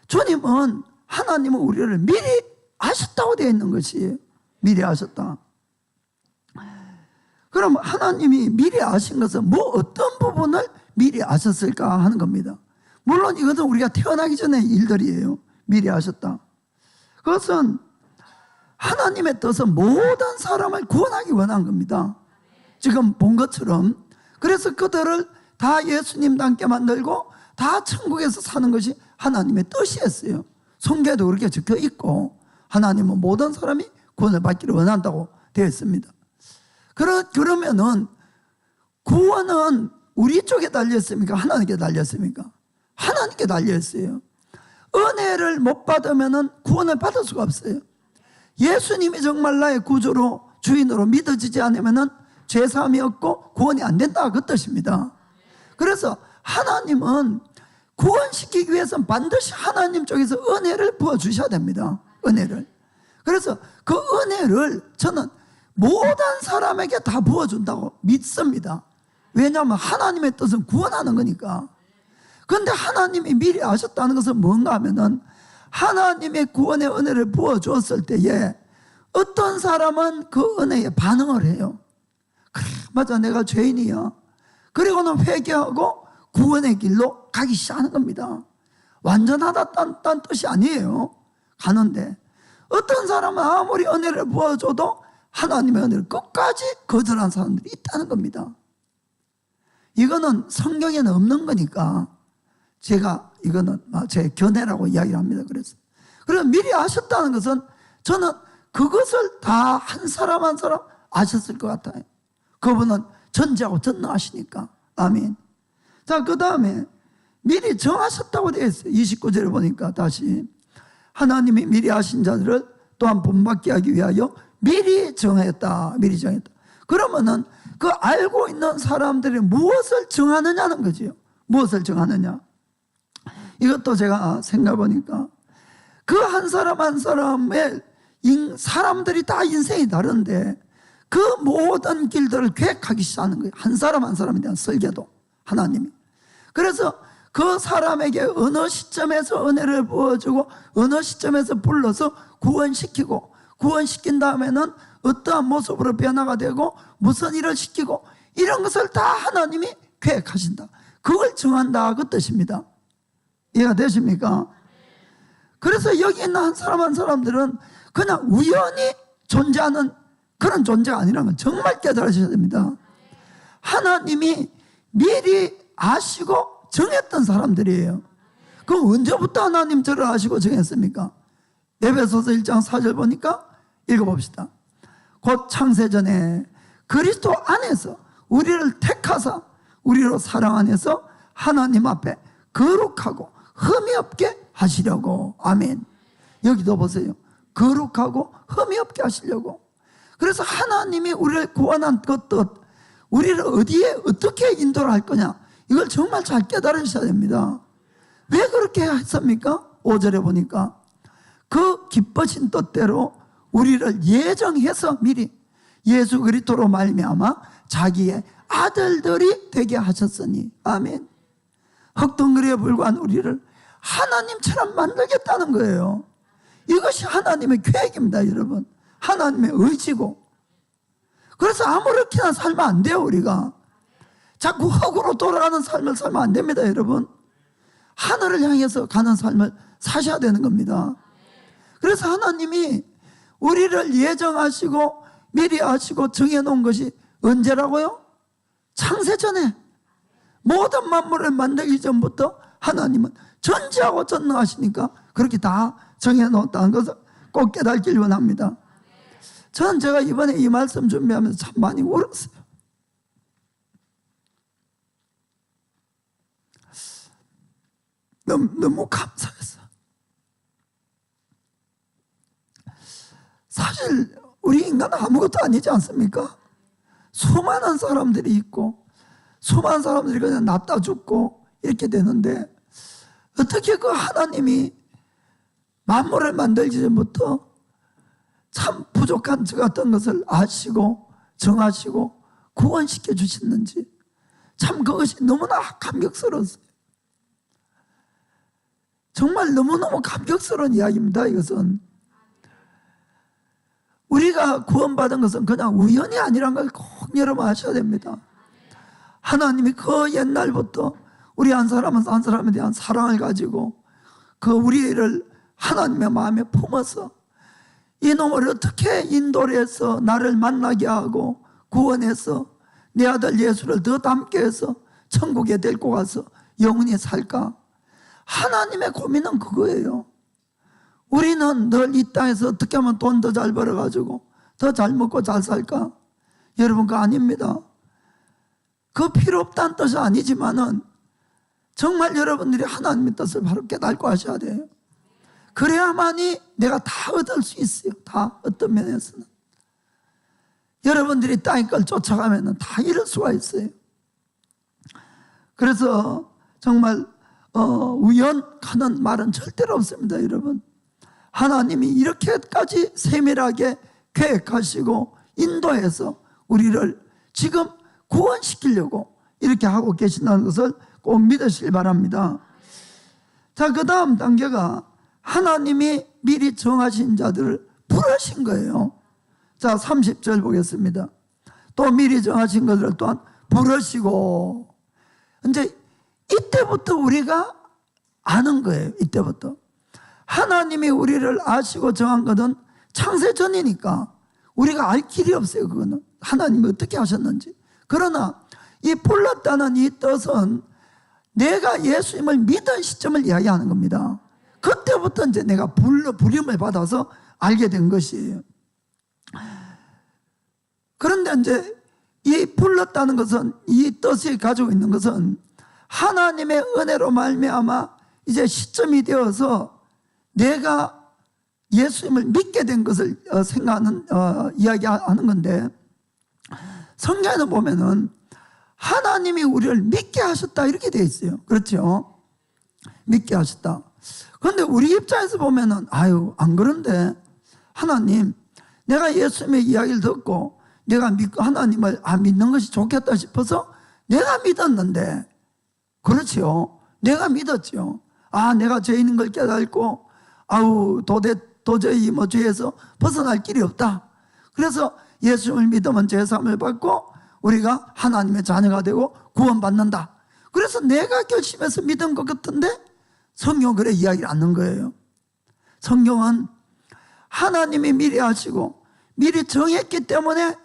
주님은 하나님은 우리를 미리 아셨다고 되어 있는 것이 미리 아셨다. 그럼 하나님이 미리 아신 것은 뭐 어떤 부분을 미리 아셨을까 하는 겁니다. 물론 이것은 우리가 태어나기 전에 일들이에요. 미리 하셨다. 그것은 하나님의 뜻은 모든 사람을 구원하기 원한 겁니다. 지금 본 것처럼. 그래서 그들을 다 예수님과 함께 만들고 다 천국에서 사는 것이 하나님의 뜻이었어요. 성경에도 그렇게 적혀 있고 하나님은 모든 사람이 구원을 받기를 원한다고 되어 있습니다. 그러면은 구원은 우리 쪽에 달려있습니까? 하나님께 달려있습니까? 하나님께 달려있어요. 은혜를 못 받으면은 구원을 받을 수가 없어요. 예수님이 정말 나의 구주로 주인으로 믿어지지 않으면은 죄사함이 없고 구원이 안 된다, 그 뜻입니다. 그래서 하나님은 구원시키기 위해서는 반드시 하나님 쪽에서 은혜를 부어주셔야 됩니다. 은혜를. 그래서 그 은혜를 저는 모든 사람에게 다 부어준다고 믿습니다. 왜냐하면 하나님의 뜻은 구원하는 거니까. 그런데 하나님이 미리 아셨다는 것은 뭔가 하면은 하나님의 구원의 은혜를 부어주었을 때에 어떤 사람은 그 은혜에 반응을 해요. 그래, 맞아, 내가 죄인이야. 그리고는 회개하고 구원의 길로 가기 시작하는 겁니다. 완전하다는 뜻이 아니에요. 가는데 어떤 사람은 아무리 은혜를 부어줘도 하나님의 은혜를 끝까지 거절한 사람들이 있다는 겁니다. 이거는 성경에는 없는 거니까 제가 이거는 제 견해라고 이야기를 합니다. 그래서 미리 아셨다는 것은 저는 그것을 다 한 사람 한 사람 아셨을 것 같아요. 그분은 전지하고 전능하시니까. 아멘. 자, 그 다음에 미리 정하셨다고 되어 있어요. 29절에 보니까 다시 하나님이 미리 아신 자들을 또한 본받게 하기 위하여 미리 정했다. 미리 정했다. 그러면은 그 알고 있는 사람들이 무엇을 정하느냐는 거지요. 무엇을 정하느냐. 이것도 제가 생각해 보니까 그 한 사람 한 사람의 사람들이 다 인생이 다른데 그 모든 길들을 계획하기 시작하는 거예요. 한 사람 한 사람에 대한 설계도 하나님이. 그래서 그 사람에게 어느 시점에서 은혜를 부어주고 어느 시점에서 불러서 구원시키고 구원시킨 다음에는 어떠한 모습으로 변화가 되고 무슨 일을 시키고 이런 것을 다 하나님이 계획하신다. 그걸 정한다, 그 뜻입니다. 이해가 되십니까? 그래서 여기 있는 한 사람 한 사람들은 그냥 우연히 존재하는 그런 존재가 아니라는 건 정말 깨달으셔야 됩니다. 하나님이 미리 아시고 정했던 사람들이에요. 그럼 언제부터 하나님 저를 아시고 정했습니까? 에베소서 1장 4절 보니까 읽어봅시다. 곧 창세전에 그리스도 안에서 우리를 택하사 우리로 사랑 안에서 하나님 앞에 거룩하고 흠이 없게 하시려고. 아멘. 여기도 보세요. 거룩하고 흠이 없게 하시려고. 그래서 하나님이 우리를 구원한 것도 우리를 어디에 어떻게 인도를 할 거냐, 이걸 정말 잘 깨달으셔야 됩니다. 왜 그렇게 했습니까? 5절에 보니까 그 기쁘신 뜻대로 우리를 예정해서 미리 예수 그리스도로 말미암아 자기의 아들들이 되게 하셨으니. 아멘. 흙덩어리에 불과한 우리를 하나님처럼 만들겠다는 거예요. 이것이 하나님의 계획입니다, 여러분. 하나님의 의지고. 그래서 아무렇게나 살면 안 돼요. 우리가 자꾸 흙으로 돌아가는 삶을 살면 안 됩니다, 여러분. 하늘을 향해서 가는 삶을 사셔야 되는 겁니다. 그래서 하나님이 우리를 예정하시고 미리 아시고 정해놓은 것이 언제라고요? 창세전에. 모든 만물을 만들기 전부터 하나님은 전지하고 전능하시니까 그렇게 다 정해놓았다는 것을 꼭 깨닫길 원합니다. 저는 제가 이번에 이 말씀 준비하면서 참 많이 울었어요. 너무 감사했어요. 사실 우리 인간은 아무것도 아니지 않습니까? 수많은 사람들이 있고 수많은 사람들이 그냥 납다 죽고 이렇게 되는데 어떻게 그 하나님이 만물을 만들기 전부터 참 부족한 저 같은 것을 아시고 정하시고 구원시켜 주셨는지 참 그것이 너무나 감격스러웠어요. 정말 너무너무 감격스러운 이야기입니다. 이것은 우리가 구원받은 것은 그냥 우연이 아니라는 걸 꼭 여러분 아셔야 됩니다. 하나님이 그 옛날부터 우리 한 사람은 한 사람에 대한 사랑을 가지고 그 우리를 하나님의 마음에 품어서 이놈을 어떻게 인도를 해서 나를 만나게 하고 구원해서 내 아들 예수를 더 닮게 해서 천국에 데리고 가서 영원히 살까? 하나님의 고민은 그거예요. 우리는 늘 이 땅에서 어떻게 하면 돈 더 잘 벌어가지고 더 잘 먹고 잘 살까? 여러분, 그거 아닙니다. 그 필요 없다는 뜻은 아니지만은 정말 여러분들이 하나님의 뜻을 바로 깨닫고 하셔야 돼요. 그래야만이 내가 다 얻을 수 있어요. 다 어떤 면에서는. 여러분들이 땅의 걸 쫓아가면 다 잃을 수가 있어요. 그래서 정말 우연하는 말은 절대로 없습니다, 여러분. 하나님이 이렇게까지 세밀하게 계획하시고 인도해서 우리를 지금 구원시키려고 이렇게 하고 계신다는 것을 꼭 믿으시길 바랍니다. 자, 그 다음 단계가 하나님이 미리 정하신 자들을 부르신 거예요. 자, 30절 보겠습니다. 또 미리 정하신 것들을 또한 부르시고, 이제 이때부터 우리가 아는 거예요. 이때부터 하나님이 우리를 아시고 정한 것은 창세 전이니까 우리가 알 길이 없어요. 그거는 하나님이 어떻게 하셨는지. 그러나 이 불렀다는 이 뜻은 내가 예수님을 믿은 시점을 이야기하는 겁니다. 그때부터 이제 내가 부름을 받아서 알게 된 것이에요. 그런데 이제 이 불렀다는 것은, 이 뜻이 가지고 있는 것은 하나님의 은혜로 말미암아 이제 시점이 되어서 내가 예수님을 믿게 된 것을 생각하는 이야기하는 건데, 성경에는 보면은 하나님이 우리를 믿게 하셨다 이렇게 되어 있어요. 그렇죠? 믿게 하셨다. 그런데 우리 입장에서 보면은 아유, 안 그런데 하나님, 내가 예수님의 이야기를 듣고 내가 믿고 하나님을 믿는 것이 좋겠다 싶어서 내가 믿었는데, 그렇죠? 내가 믿었죠. 내가 죄인인 걸 깨닫고 도저히 죄에서 벗어날 길이 없다. 그래서 예수님을 믿으면 죄사함을 받고 우리가 하나님의 자녀가 되고 구원받는다. 그래서 내가 결심해서 믿은 것 같은데 성경은 그래 이야기를 않는 거예요. 성경은 하나님이 미리 하시고 미리 정했기 때문에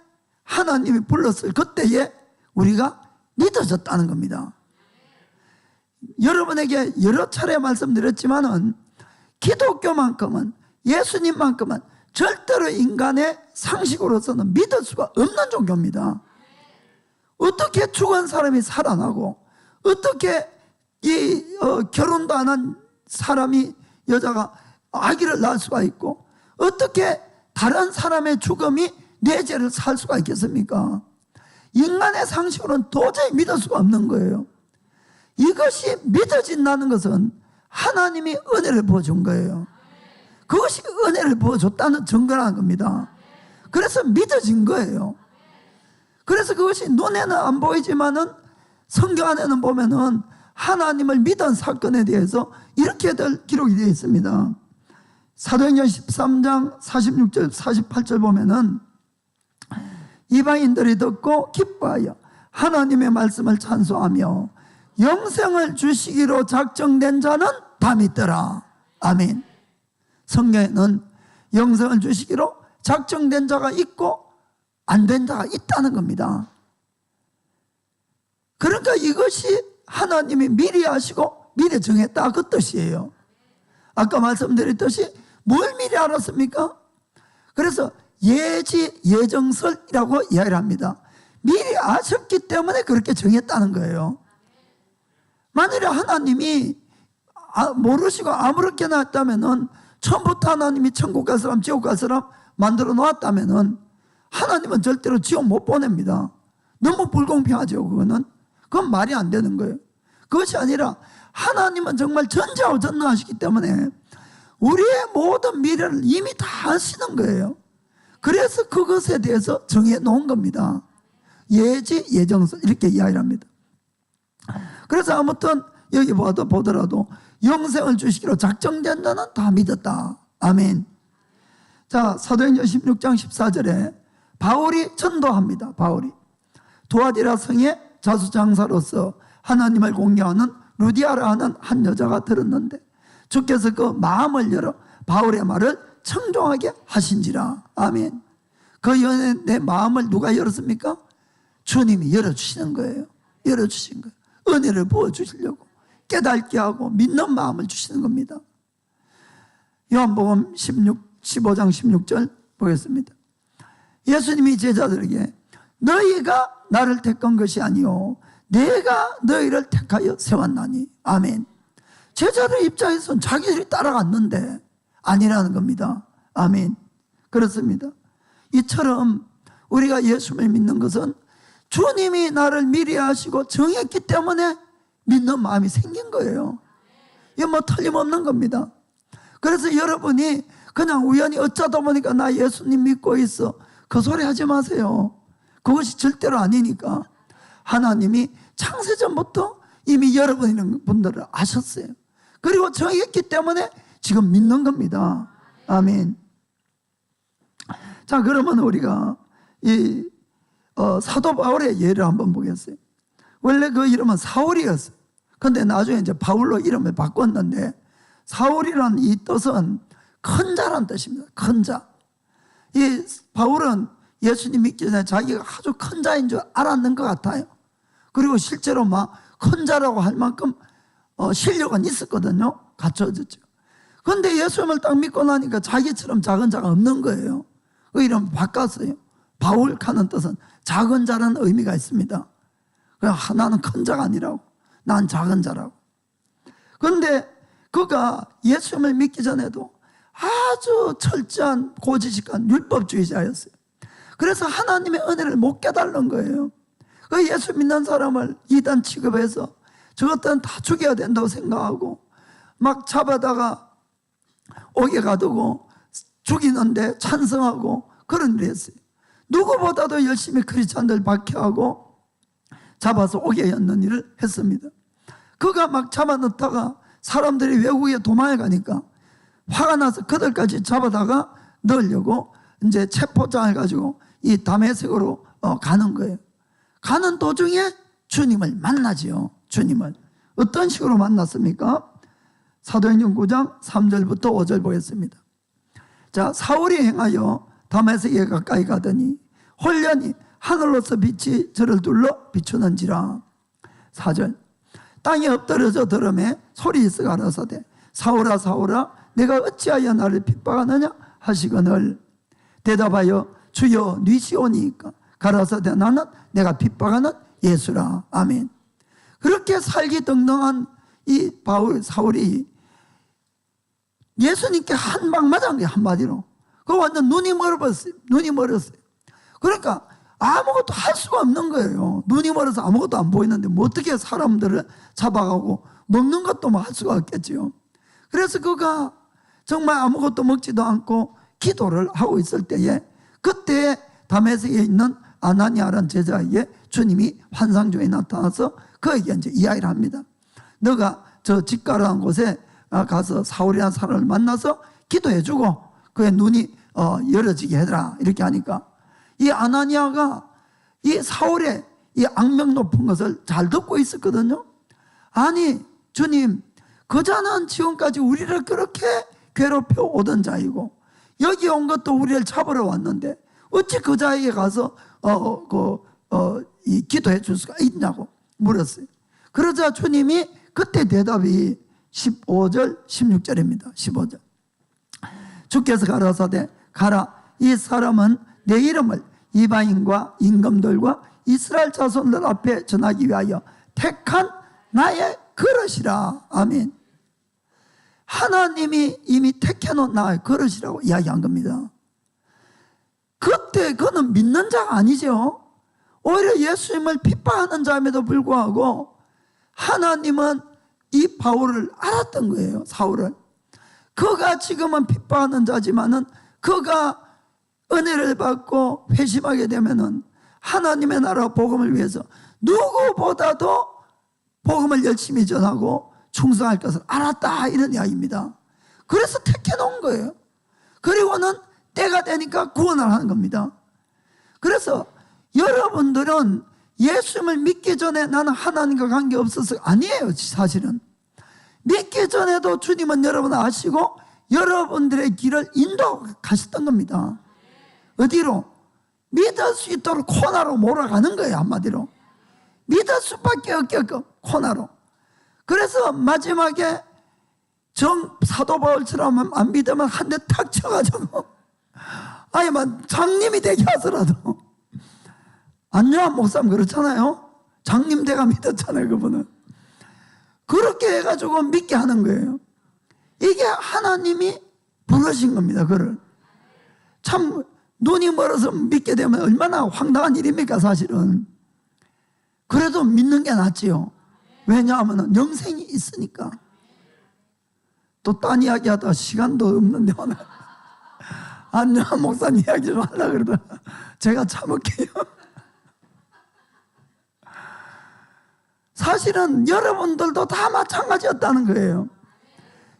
하나님이 불렀을 그때에 우리가 믿어졌다는 겁니다. 여러분에게 여러 차례 말씀드렸지만은 기독교만큼은, 예수님만큼은 절대로 인간의 상식으로서는 믿을 수가 없는 종교입니다. 어떻게 죽은 사람이 살아나고, 어떻게 결혼도 안 한 사람이, 여자가 아기를 낳을 수가 있고, 어떻게 다른 사람의 죽음이 내 죄를 살 수가 있겠습니까? 인간의 상식으로는 도저히 믿을 수가 없는 거예요. 이것이 믿어진다는 것은 하나님이 은혜를 부어준 거예요. 그것이 은혜를 부어줬다는 증거라는 겁니다. 그래서 믿어진 거예요. 그래서 그것이 눈에는 안 보이지만은 성경 안에는 보면은 하나님을 믿은 사건에 대해서 이렇게들 기록이 되어 있습니다. 사도행전 13장 46절 48절 보면은 이방인들이 듣고 기뻐하여 하나님의 말씀을 찬송하며 영생을 주시기로 작정된 자는 다 믿더라. 아멘. 성경에는 영생을 주시기로 작정된 자가 있고 안 된 자가 있다는 겁니다. 그러니까 이것이 하나님이 미리 하시고 미리 정했다, 그 뜻이에요. 아까 말씀드렸듯이 뭘 미리 알았습니까? 그래서 예정설이라고 이야기를 합니다. 미리 아셨기 때문에 그렇게 정했다는 거예요. 만일에 하나님이 모르시고 아무렇게나 했다면은, 처음부터 하나님이 천국 갈 사람 지옥 갈 사람 만들어 놓았다면은 하나님은 절대로 지옥 못 보냅니다. 너무 불공평하죠. 그건 말이 안 되는 거예요. 그것이 아니라 하나님은 정말 전지하고 전능하시기 때문에 우리의 모든 미래를 이미 다 아시는 거예요. 그래서 그것에 대해서 정해 놓은 겁니다. 예정설 이렇게 이야기를 합니다. 그래서 아무튼 여기 보더라도 영생을 주시기로 작정된 자는 다 믿었다. 아멘. 자, 사도행전 16장 14절에 바울이 전도합니다. 바울이 도아디라 성의 자수장사로서 하나님을 공개하는 루디아라 하는 한 여자가 들었는데 주께서 그 마음을 열어 바울의 말을 청종하게 하신지라. 아멘. 그 연애 내 마음을 누가 열었습니까? 주님이 열어주시는 거예요. 열어주신 거예요. 은혜를 부어주시려고 깨닫게 하고 믿는 마음을 주시는 겁니다. 요한복음 15장 16절 보겠습니다. 예수님이 제자들에게 너희가 나를 택한 것이 아니요 내가 너희를 택하여 세웠나니. 아멘. 제자들 입장에서는 자기들이 따라갔는데 아니라는 겁니다. 아멘. 그렇습니다. 이처럼 우리가 예수를 믿는 것은 주님이 나를 미리 아시고 정했기 때문에 믿는 마음이 생긴 거예요. 이게 뭐 틀림없는 겁니다. 그래서 여러분이 그냥 우연히 어쩌다 보니까 나 예수님 믿고 있어, 그 소리 하지 마세요. 그것이 절대로 아니니까. 하나님이 창세전부터 이미 여러분들을 아셨어요. 그리고 정했기 때문에 지금 믿는 겁니다. 아멘. 자, 그러면 우리가 이 사도 바울의 예를 한번 보겠어요. 원래 그 이름은 사울이었어요. 근데 나중에 이제 바울로 이름을 바꿨는데, 사울이라는 이 뜻은 큰 자란 뜻입니다. 큰 자. 이 바울은 예수님 믿기 전에 자기가 아주 큰 자인 줄 알았는 것 같아요. 그리고 실제로 막 큰 자라고 할 만큼 실력은 있었거든요. 갖춰졌죠. 그런데 예수님을 딱 믿고 나니까 자기처럼 작은 자가 없는 거예요. 그 이름 바꿨어요. 바울하는 뜻은 작은 자라는 의미가 있습니다. 그냥 나는 큰 자가 아니라고, 난 작은 자라고. 그런데 그가 예수님을 믿기 전에도 아주 철저한 고지식한 율법주의자였어요. 그래서 하나님의 은혜를 못 깨달은 거예요. 그 예수 믿는 사람을 이단 취급해서 저것들은 다 죽여야 된다고 생각하고 막 잡아다가 옥에 가두고 죽이는데 찬성하고 그런 일을 했어요. 누구보다도 열심히 크리스찬들 박해하고 잡아서 옥에 넣는 일을 했습니다. 그가 막 잡아넣다가 사람들이 외국에 도망을 가니까 화가 나서 그들까지 잡아다가 넣으려고 이제 체포장을 가지고 이 다메섹으로 가는 거예요. 가는 도중에 주님을 만나지요. 주님을 어떤 식으로 만났습니까? 사도행전 9장 3절부터 5절 보겠습니다. 자, 사울이 행하여 다메섹에 가까이 가더니 홀련히 하늘로서 빛이 저를 둘러 비추는지라. 4절 땅에 엎드려져 들음에 소리 있어 가라사대 사울아 사울아 내가 어찌하여 나를 핍박하느냐 하시거늘 대답하여 주여 니시오니까 가라사대 나는 내가 핍박하는 예수라. 아멘. 그렇게 살기 등등한 이 사울이 예수님께 한 방 맞은 거예요. 한마디로. 그 완전 눈이 멀었어요. 눈이 멀었어요. 그러니까 아무것도 할 수가 없는 거예요. 눈이 멀어서 아무것도 안 보이는데 뭐 어떻게 사람들을 잡아가고 먹는 것도 뭐 할 수가 없겠지요. 그래서 그가 정말 아무것도 먹지도 않고 기도를 하고 있을 때에 그때 다메섹에 있는 아나니아라는 제자에게 주님이 환상 중에 나타나서 그에게 이제 이야기를 합니다. 너가 저 집가라는 곳에 가서 사울이라는 사람을 만나서 기도해주고 그의 눈이 열어지게 해라. 이렇게 하니까 이 아나니아가 이 사울의 이 악명 높은 것을 잘 듣고 있었거든요. 아니 주님, 그 자는 지금까지 우리를 그렇게 괴롭혀 오던 자이고 여기 온 것도 우리를 잡으러 왔는데 어찌 그 자에게 가서 기도해 줄 수가 있냐고 물었어요. 그러자 주님이 그때 대답이 15절 16절입니다 15절 주께서 가라사대 가라 이 사람은 내 이름을 이방인과 임금들과 이스라엘 자손들 앞에 전하기 위하여 택한 나의 그릇이라. 아멘. 하나님이 이미 택해놓은 나의 그릇이라고 이야기한 겁니다. 그때 그는 믿는 자가 아니죠. 오히려 예수님을 핍박하는 자임에도 불구하고 하나님은 이 바울을 알았던 거예요. 사울을. 그가 지금은 핍박하는 자지만은 그가 은혜를 받고 회심하게 되면은 하나님의 나라 복음을 위해서 누구보다도 복음을 열심히 전하고 충성할 것을 알았다, 이런 이야기입니다. 그래서 택해 놓은 거예요. 그리고는 때가 되니까 구원을 하는 겁니다. 그래서 여러분들은 예수님을 믿기 전에 나는 하나님과 관계없어서 아니에요. 사실은 믿기 전에도 주님은 여러분 아시고 여러분들의 길을 인도하셨던 겁니다. 어디로? 믿을 수 있도록 코너로 몰아가는 거예요. 한마디로 믿을 수밖에 없게끔 코너로. 그래서 마지막에 사도 바울처럼 안 믿으면 한 대 탁 쳐가지고 아니면 장님이 되게 하더라도, 안요한 목사님 그렇잖아요. 장님 대가 믿었잖아요. 그분은 그렇게 해가지고 믿게 하는 거예요. 이게 하나님이 부르신 겁니다. 그를 참 눈이 멀어서 믿게 되면 얼마나 황당한 일입니까 사실은. 그래도 믿는 게 낫지요. 왜냐하면 영생이 있으니까. 또 딴 이야기 하다 시간도 없는데 오늘 안요한 목사님 이야기 좀 하려고 그러다 제가 참을게요. 사실은 여러분들도 다 마찬가지였다는 거예요.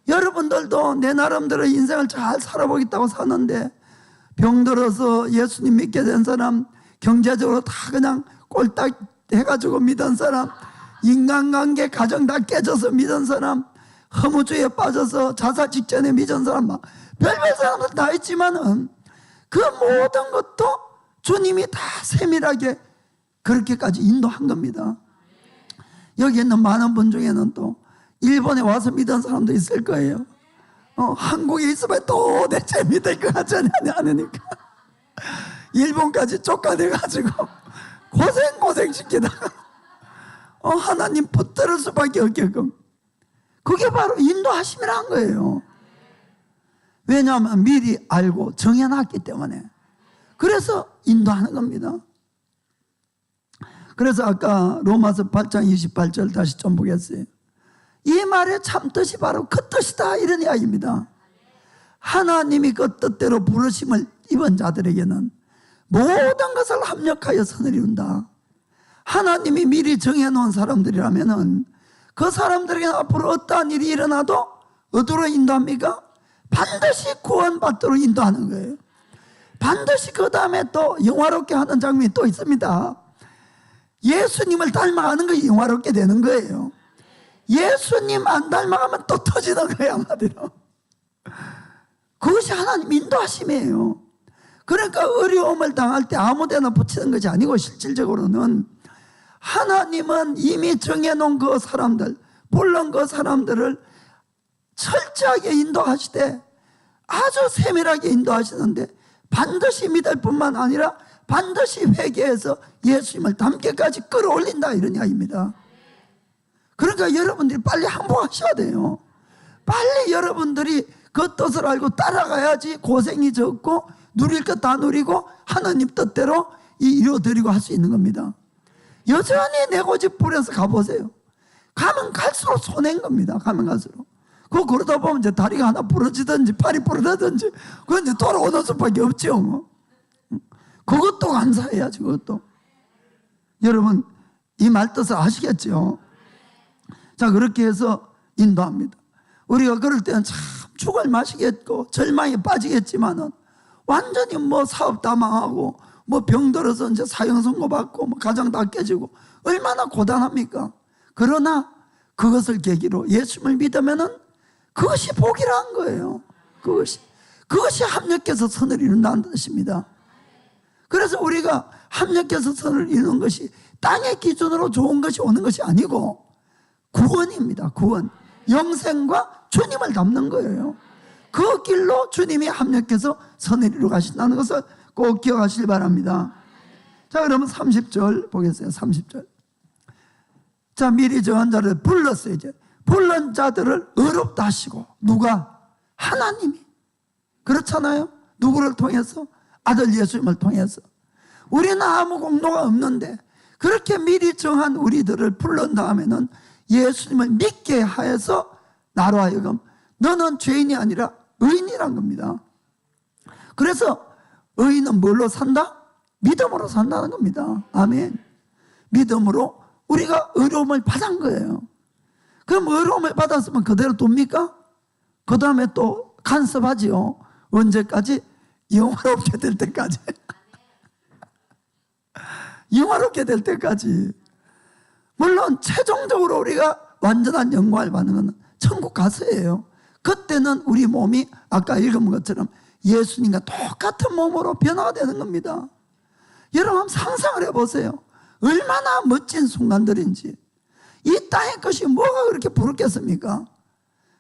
여러분들도 내 나름대로 인생을 잘 살아보겠다고 사는데 병들어서 예수님 믿게 된 사람, 경제적으로 다 그냥 꼴딱 해가지고 믿은 사람, 인간관계 가정 다 깨져서 믿은 사람, 허무주의에 빠져서 자살 직전에 믿은 사람, 막 별별 사람들 다 있지만은 그 모든 것도 주님이 다 세밀하게 그렇게까지 인도한 겁니다. 여기 있는 많은 분 중에는 또 일본에 와서 믿은 사람도 있을 거예요. 한국에 있으면 도대체 믿을 것 같지 않으니까 일본까지 쫓아내가지고 고생 시키다가 하나님 붙들을 수밖에 없게끔. 그게 바로 인도하심이란 거예요. 왜냐하면 미리 알고 정해놨기 때문에. 그래서 인도하는 겁니다. 그래서 아까 로마서 8장 28절 다시 좀 보겠어요. 이 말의 참 뜻이 바로 그 뜻이다, 이런 이야기입니다. 하나님이 그 뜻대로 부르심을 입은 자들에게는 모든 것을 합력하여 선을 이룬다. 하나님이 미리 정해놓은 사람들이라면 그 사람들에게는 앞으로 어떠한 일이 일어나도 어디로 인도합니까? 반드시 구원받도록 인도하는 거예요. 반드시 그 다음에 또 영화롭게 하는 장면이 또 있습니다. 예수님을 닮아가는 것이 영화롭게 되는 거예요. 예수님 안 닮아가면 또 터지는 거예요. 한마디로 그것이 하나님 인도하심이에요. 그러니까 어려움을 당할 때 아무데나 붙이는 것이 아니고 실질적으로는 하나님은 이미 정해놓은 그 사람들, 물론 그 사람들을 철저하게 인도하시되 아주 세밀하게 인도하시는데 반드시 믿을 뿐만 아니라 반드시 회개해서 예수님을 닮게까지 끌어올린다, 이런 이야기입니다. 그러니까 여러분들이 빨리 항복하셔야 돼요. 빨리 여러분들이 그 뜻을 알고 따라가야지 고생이 적고 누릴 것 다 누리고 하나님 뜻대로 이루어드리고 할 수 있는 겁니다. 여전히 내 고집 부려서 가보세요. 가면 갈수록 손해인 겁니다. 가면 갈수록. 그러다 보면 이제 다리가 하나 부러지든지 팔이 부러지든지 그건 이제 돌아오는 수밖에 없죠. 그것도 감사해야지. 그것도. 여러분 이 말 뜻을 아시겠죠? 자, 그렇게 해서 인도합니다. 우리가 그럴 때는 참 죽을 마시겠고 절망에 빠지겠지만은 완전히 뭐 사업 다 망하고 뭐 병들어서 이제 사형 선고받고 뭐 가정 다 깨지고 얼마나 고단합니까? 그러나 그것을 계기로 예수님을 믿으면은 그것이 복이라는 거예요. 그것이 합력해서 선을 이룬다는 뜻입니다. 그래서 우리가 합력해서 선을 이루는 것이 땅의 기준으로 좋은 것이 오는 것이 아니고 구원입니다. 구원. 영생과 주님을 닮는 거예요. 그 길로 주님이 합력해서 선을 이루어 가신다는 것을 꼭 기억하시기 바랍니다. 자, 그러면 30절 보겠어요. 30절. 자, 미리 정한 자를 불렀어요. 이제 불른 자들을 의롭다 하시고. 누가? 하나님이. 그렇잖아요. 누구를 통해서? 아들 예수님을 통해서. 우리는 아무 공로가 없는데 그렇게 미리 정한 우리들을 불른 다음에는 예수님을 믿게 하여서 나로 하여금 너는 죄인이 아니라 의인이란 겁니다. 그래서 의인은 뭘로 산다? 믿음으로 산다는 겁니다. 아멘. 믿음으로 우리가 의로움을 받은 거예요. 그럼 의로움을 받았으면 그대로 둡니까? 그 다음에 또 간섭하지요. 언제까지? 영화롭게 될 때까지. 영화롭게 될 때까지. 물론 최종적으로 우리가 완전한 영광을 받는 건 천국 가서예요. 그때는 우리 몸이 아까 읽은 것처럼 예수님과 똑같은 몸으로 변화가 되는 겁니다. 여러분 상상을 해보세요. 얼마나 멋진 순간들인지. 이 땅의 것이 뭐가 그렇게 부럽겠습니까?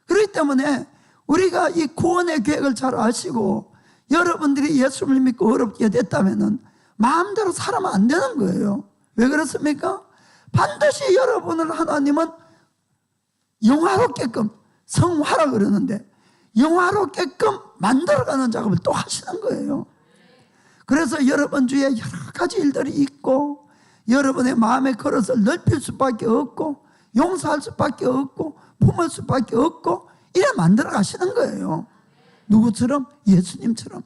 그렇기 때문에 우리가 이 구원의 계획을 잘 아시고 여러분들이 예수를 믿고 어렵게 됐다면 마음대로 살아면 안 되는 거예요. 왜 그렇습니까? 반드시 여러분을 하나님은 영화롭게끔, 성화라 그러는데 영화롭게끔 만들어가는 작업을 또 하시는 거예요. 그래서 여러분 주위에 여러 가지 일들이 있고 여러분의 마음의 그릇을 넓힐 수밖에 없고 용서할 수밖에 없고 품을 수밖에 없고 이래 만들어 가시는 거예요. 누구처럼? 예수님처럼.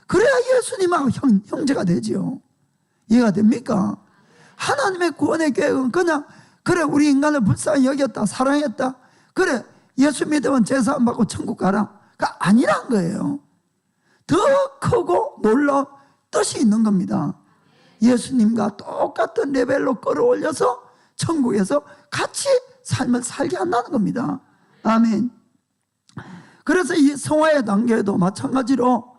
그래야 예수님하고 형제가 되지요. 이해가 됩니까? 하나님의 구원의 계획은 그냥 그래 우리 인간을 불쌍히 여겼다, 사랑했다, 그래 예수 믿으면 제사함 받고 천국 가라, 가 아니란 거예요. 더 크고 놀라운 뜻이 있는 겁니다. 예수님과 똑같은 레벨로 끌어올려서 천국에서 같이 삶을 살게 한다는 겁니다. 아멘. 그래서 이 성화의 단계에도 마찬가지로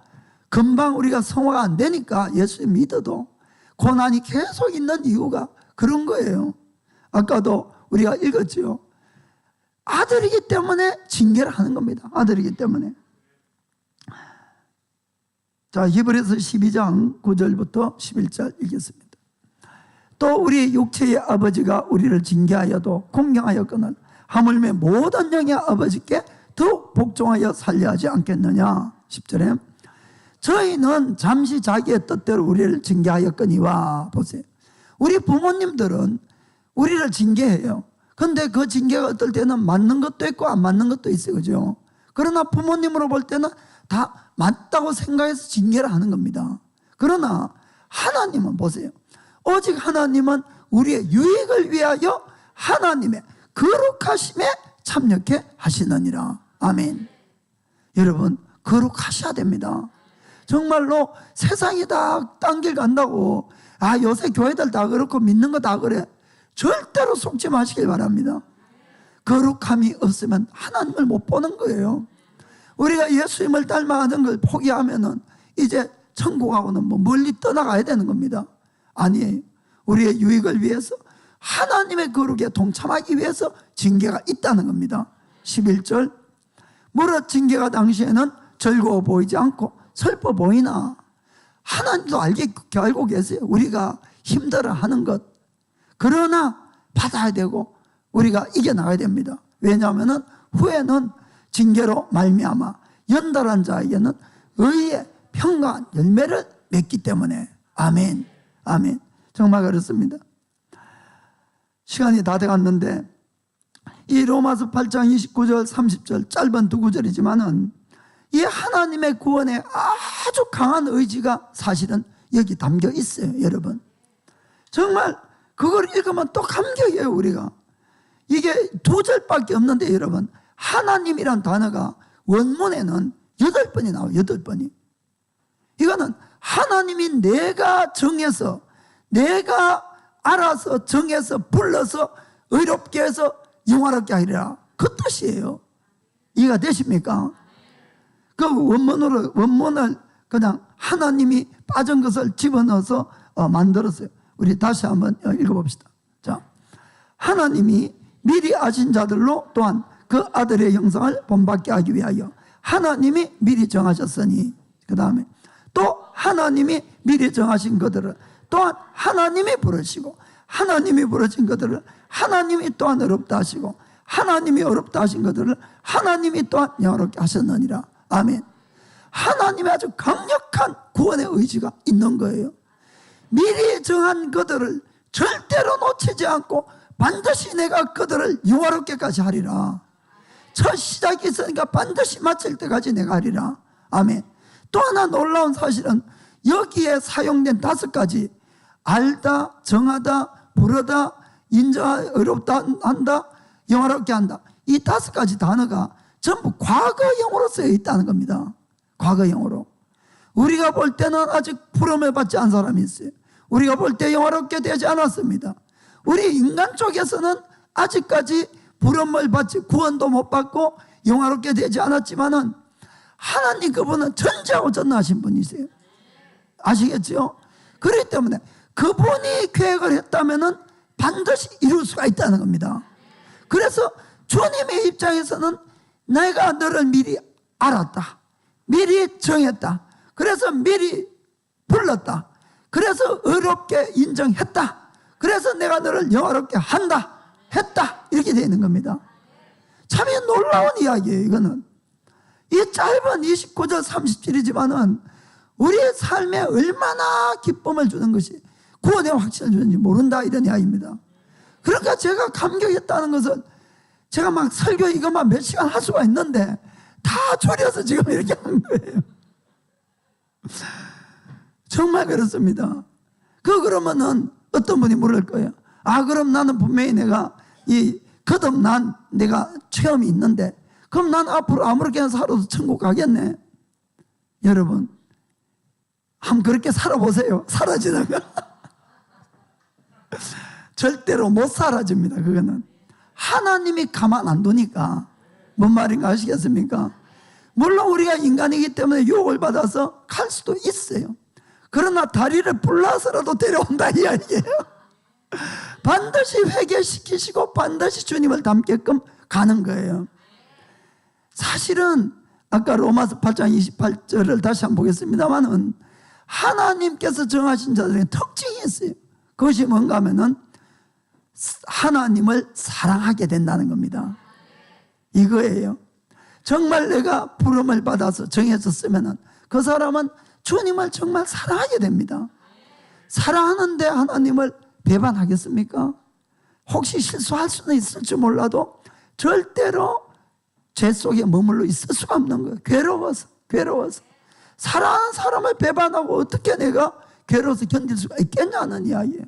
금방 우리가 성화가 안 되니까 예수님 믿어도 고난이 계속 있는 이유가 그런 거예요. 아까도 우리가 읽었죠. 아들이기 때문에 징계를 하는 겁니다. 아들이기 때문에. 자, 히브리서 12장 9절부터 11절 읽겠습니다. 또 우리 육체의 아버지가 우리를 징계하여도 공경하였거늘 하물며 모든 영의 아버지께 더욱 복종하여 살려 하지 않겠느냐. 10절에 저희는 잠시 자기의 뜻대로 우리를 징계하였거니와. 보세요. 우리 부모님들은 우리를 징계해요. 근데 그 징계가 어떨 때는 맞는 것도 있고 안 맞는 것도 있어요. 그죠? 그러나 부모님으로 볼 때는 다 맞다고 생각해서 징계를 하는 겁니다. 그러나 하나님은 보세요. 오직 하나님은 우리의 유익을 위하여 하나님의 거룩하심에 참여케 하시느니라. 아멘. 여러분 거룩하셔야 됩니다. 정말로 세상이 다 딴 길 간다고 요새 교회들 다 그렇고 믿는 거 다 그래, 절대로 속지 마시길 바랍니다. 거룩함이 없으면 하나님을 못 보는 거예요. 우리가 예수님을 닮아가는 걸 포기하면은 이제 천국하고는 뭐 멀리 떠나가야 되는 겁니다. 아니에요. 우리의 유익을 위해서 하나님의 거룩에 동참하기 위해서 징계가 있다는 겁니다. 11절 무릇 징계가 당시에는 즐거워 보이지 않고 슬퍼 보이나. 하나님도 알고 계세요. 우리가 힘들어하는 것. 그러나 받아야 되고 우리가 이겨나가야 됩니다. 왜냐하면 후에는 징계로 말미암아 연달한 자에게는 의의 평강한 열매를 맺기 때문에. 아멘. 아멘. 정말 그렇습니다. 시간이 다 돼갔는데 이 로마서 8장 29절 30절 짧은 두 구절이지만은 이 하나님의 구원에 아주 강한 의지가 사실은 여기 담겨 있어요. 여러분 정말 그걸 읽으면 또 감격이에요. 우리가 이게 두 절밖에 없는데 여러분 하나님이란 단어가 원문에는 8번이 나와요. 8번이. 이거는 하나님이 내가 정해서 내가 알아서 정해서 불러서 의롭게 해서 영화롭게 하리라, 그 뜻이에요. 이해가 되십니까? 그 원문을 그냥 하나님이 빠진 것을 집어넣어서 만들었어요. 우리 다시 한번 읽어봅시다. 자, 하나님이 미리 아신 자들로 또한 그 아들의 형상을 본받게 하기 위하여 하나님이 미리 정하셨으니. 그 다음에 또 하나님이 미리 정하신 것들을 또한 하나님이 부르시고 하나님이 부르신 것들을 하나님이 또한 어렵다 하시고 하나님이 어렵다 하신 것들을 하나님이 또한 영화롭게 하셨느니라. 아멘. 하나님의 아주 강력한 구원의 의지가 있는 거예요. 미리 정한 것들을 절대로 놓치지 않고 반드시 내가 그들을 영화롭게까지 하리라. 첫 시작이 있으니까 반드시 마칠 때까지 내가 하리라. 아멘. 또 하나 놀라운 사실은 여기에 사용된 5가지 알다, 정하다, 부르다, 인정하다, 어렵다 한다, 영화롭게 한다, 이 5가지 단어가 전부 과거형으로 쓰여 있다는 겁니다. 과거형으로. 우리가 볼 때는 아직 부름을 받지 않은 사람이 있어요. 우리가 볼 때 영화롭게 되지 않았습니다. 우리 인간 쪽에서는 아직까지 부름을 받지 구원도 못 받고 영화롭게 되지 않았지만은 하나님 그분은 전지하고 전능하신 분이세요. 아시겠죠? 그렇기 때문에 그분이 계획을 했다면은 반드시 이룰 수가 있다는 겁니다. 그래서 주님의 입장에서는 내가 너를 미리 알았다, 미리 정했다, 그래서 미리 불렀다, 그래서 의롭게 인정했다, 그래서 내가 너를 영화롭게 한다, 했다, 이렇게 되어 있는 겁니다. 참 놀라운 이야기예요. 이거는 이 짧은 29절 30절이지만은 우리의 삶에 얼마나 기쁨을 주는 것이 구원의 확신을 주는지 모른다, 이런 이야기입니다. 그러니까 제가 감격했다는 것은 제가 막 설교 이것만 몇 시간 할 수가 있는데 다 줄여서 지금 이렇게 한 거예요. 정말 그렇습니다. 그러면은 어떤 분이 물을 거예요. 아, 그럼 나는 분명히 내가 거듭난 내가 체험이 있는데 그럼 난 앞으로 아무렇게나 살아도 천국 가겠네. 여러분, 한번 그렇게 살아보세요. 사라지는 거. 절대로 못 사라집니다. 그거는 하나님이 가만 안 두니까. 뭔 말인가 아시겠습니까? 물론 우리가 인간이기 때문에 유혹을 받아서 갈 수도 있어요. 그러나 다리를 불러서라도 데려온다, 이 이야기예요. 반드시 회개시키시고 반드시 주님을 닮게끔 가는 거예요. 사실은 아까 로마서 8장 28절을 다시 한번 보겠습니다만은 하나님께서 정하신 자들의 특징이 있어요. 그것이 뭔가 하면은 하나님을 사랑하게 된다는 겁니다. 이거예요. 정말 내가 부름을 받아서 정해졌으면은 그 사람은 주님을 정말 사랑하게 됩니다. 사랑하는데 하나님을 배반하겠습니까? 혹시 실수할 수는 있을지 몰라도 절대로 죄 속에 머물러 있을 수가 없는 거예요. 괴로워서 사랑하는 사람을 배반하고 어떻게 내가 괴로워서 견딜 수가 있겠냐는 이야기예요.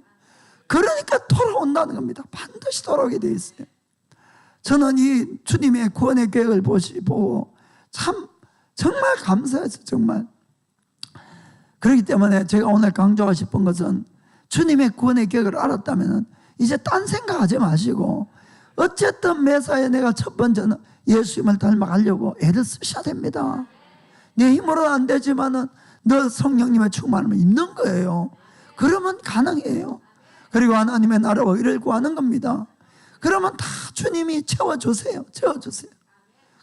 그러니까 돌아온다는 겁니다. 반드시 돌아오게 되어 있어요. 저는 이 주님의 구원의 계획을 보고 참 정말 감사했어요. 정말. 그렇기 때문에 제가 오늘 강조하고 싶은 것은 주님의 구원의 계획을 알았다면 이제 딴 생각하지 마시고 어쨌든 매사에 내가 첫 번째는 예수님을 닮아가려고 애를 쓰셔야 됩니다. 내 힘으로는 안 되지만은 너 성령님의 충만함을 입는 거예요. 그러면 가능해요. 그리고 하나님의 나라와 의를 구하는 겁니다. 그러면 다 주님이 채워주세요.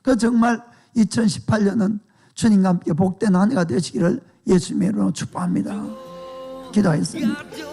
그 정말 2018년은 주님과 함께 복된 한 해가 되시기를 예수님의 이름으로 축복합니다. 기도하겠습니다.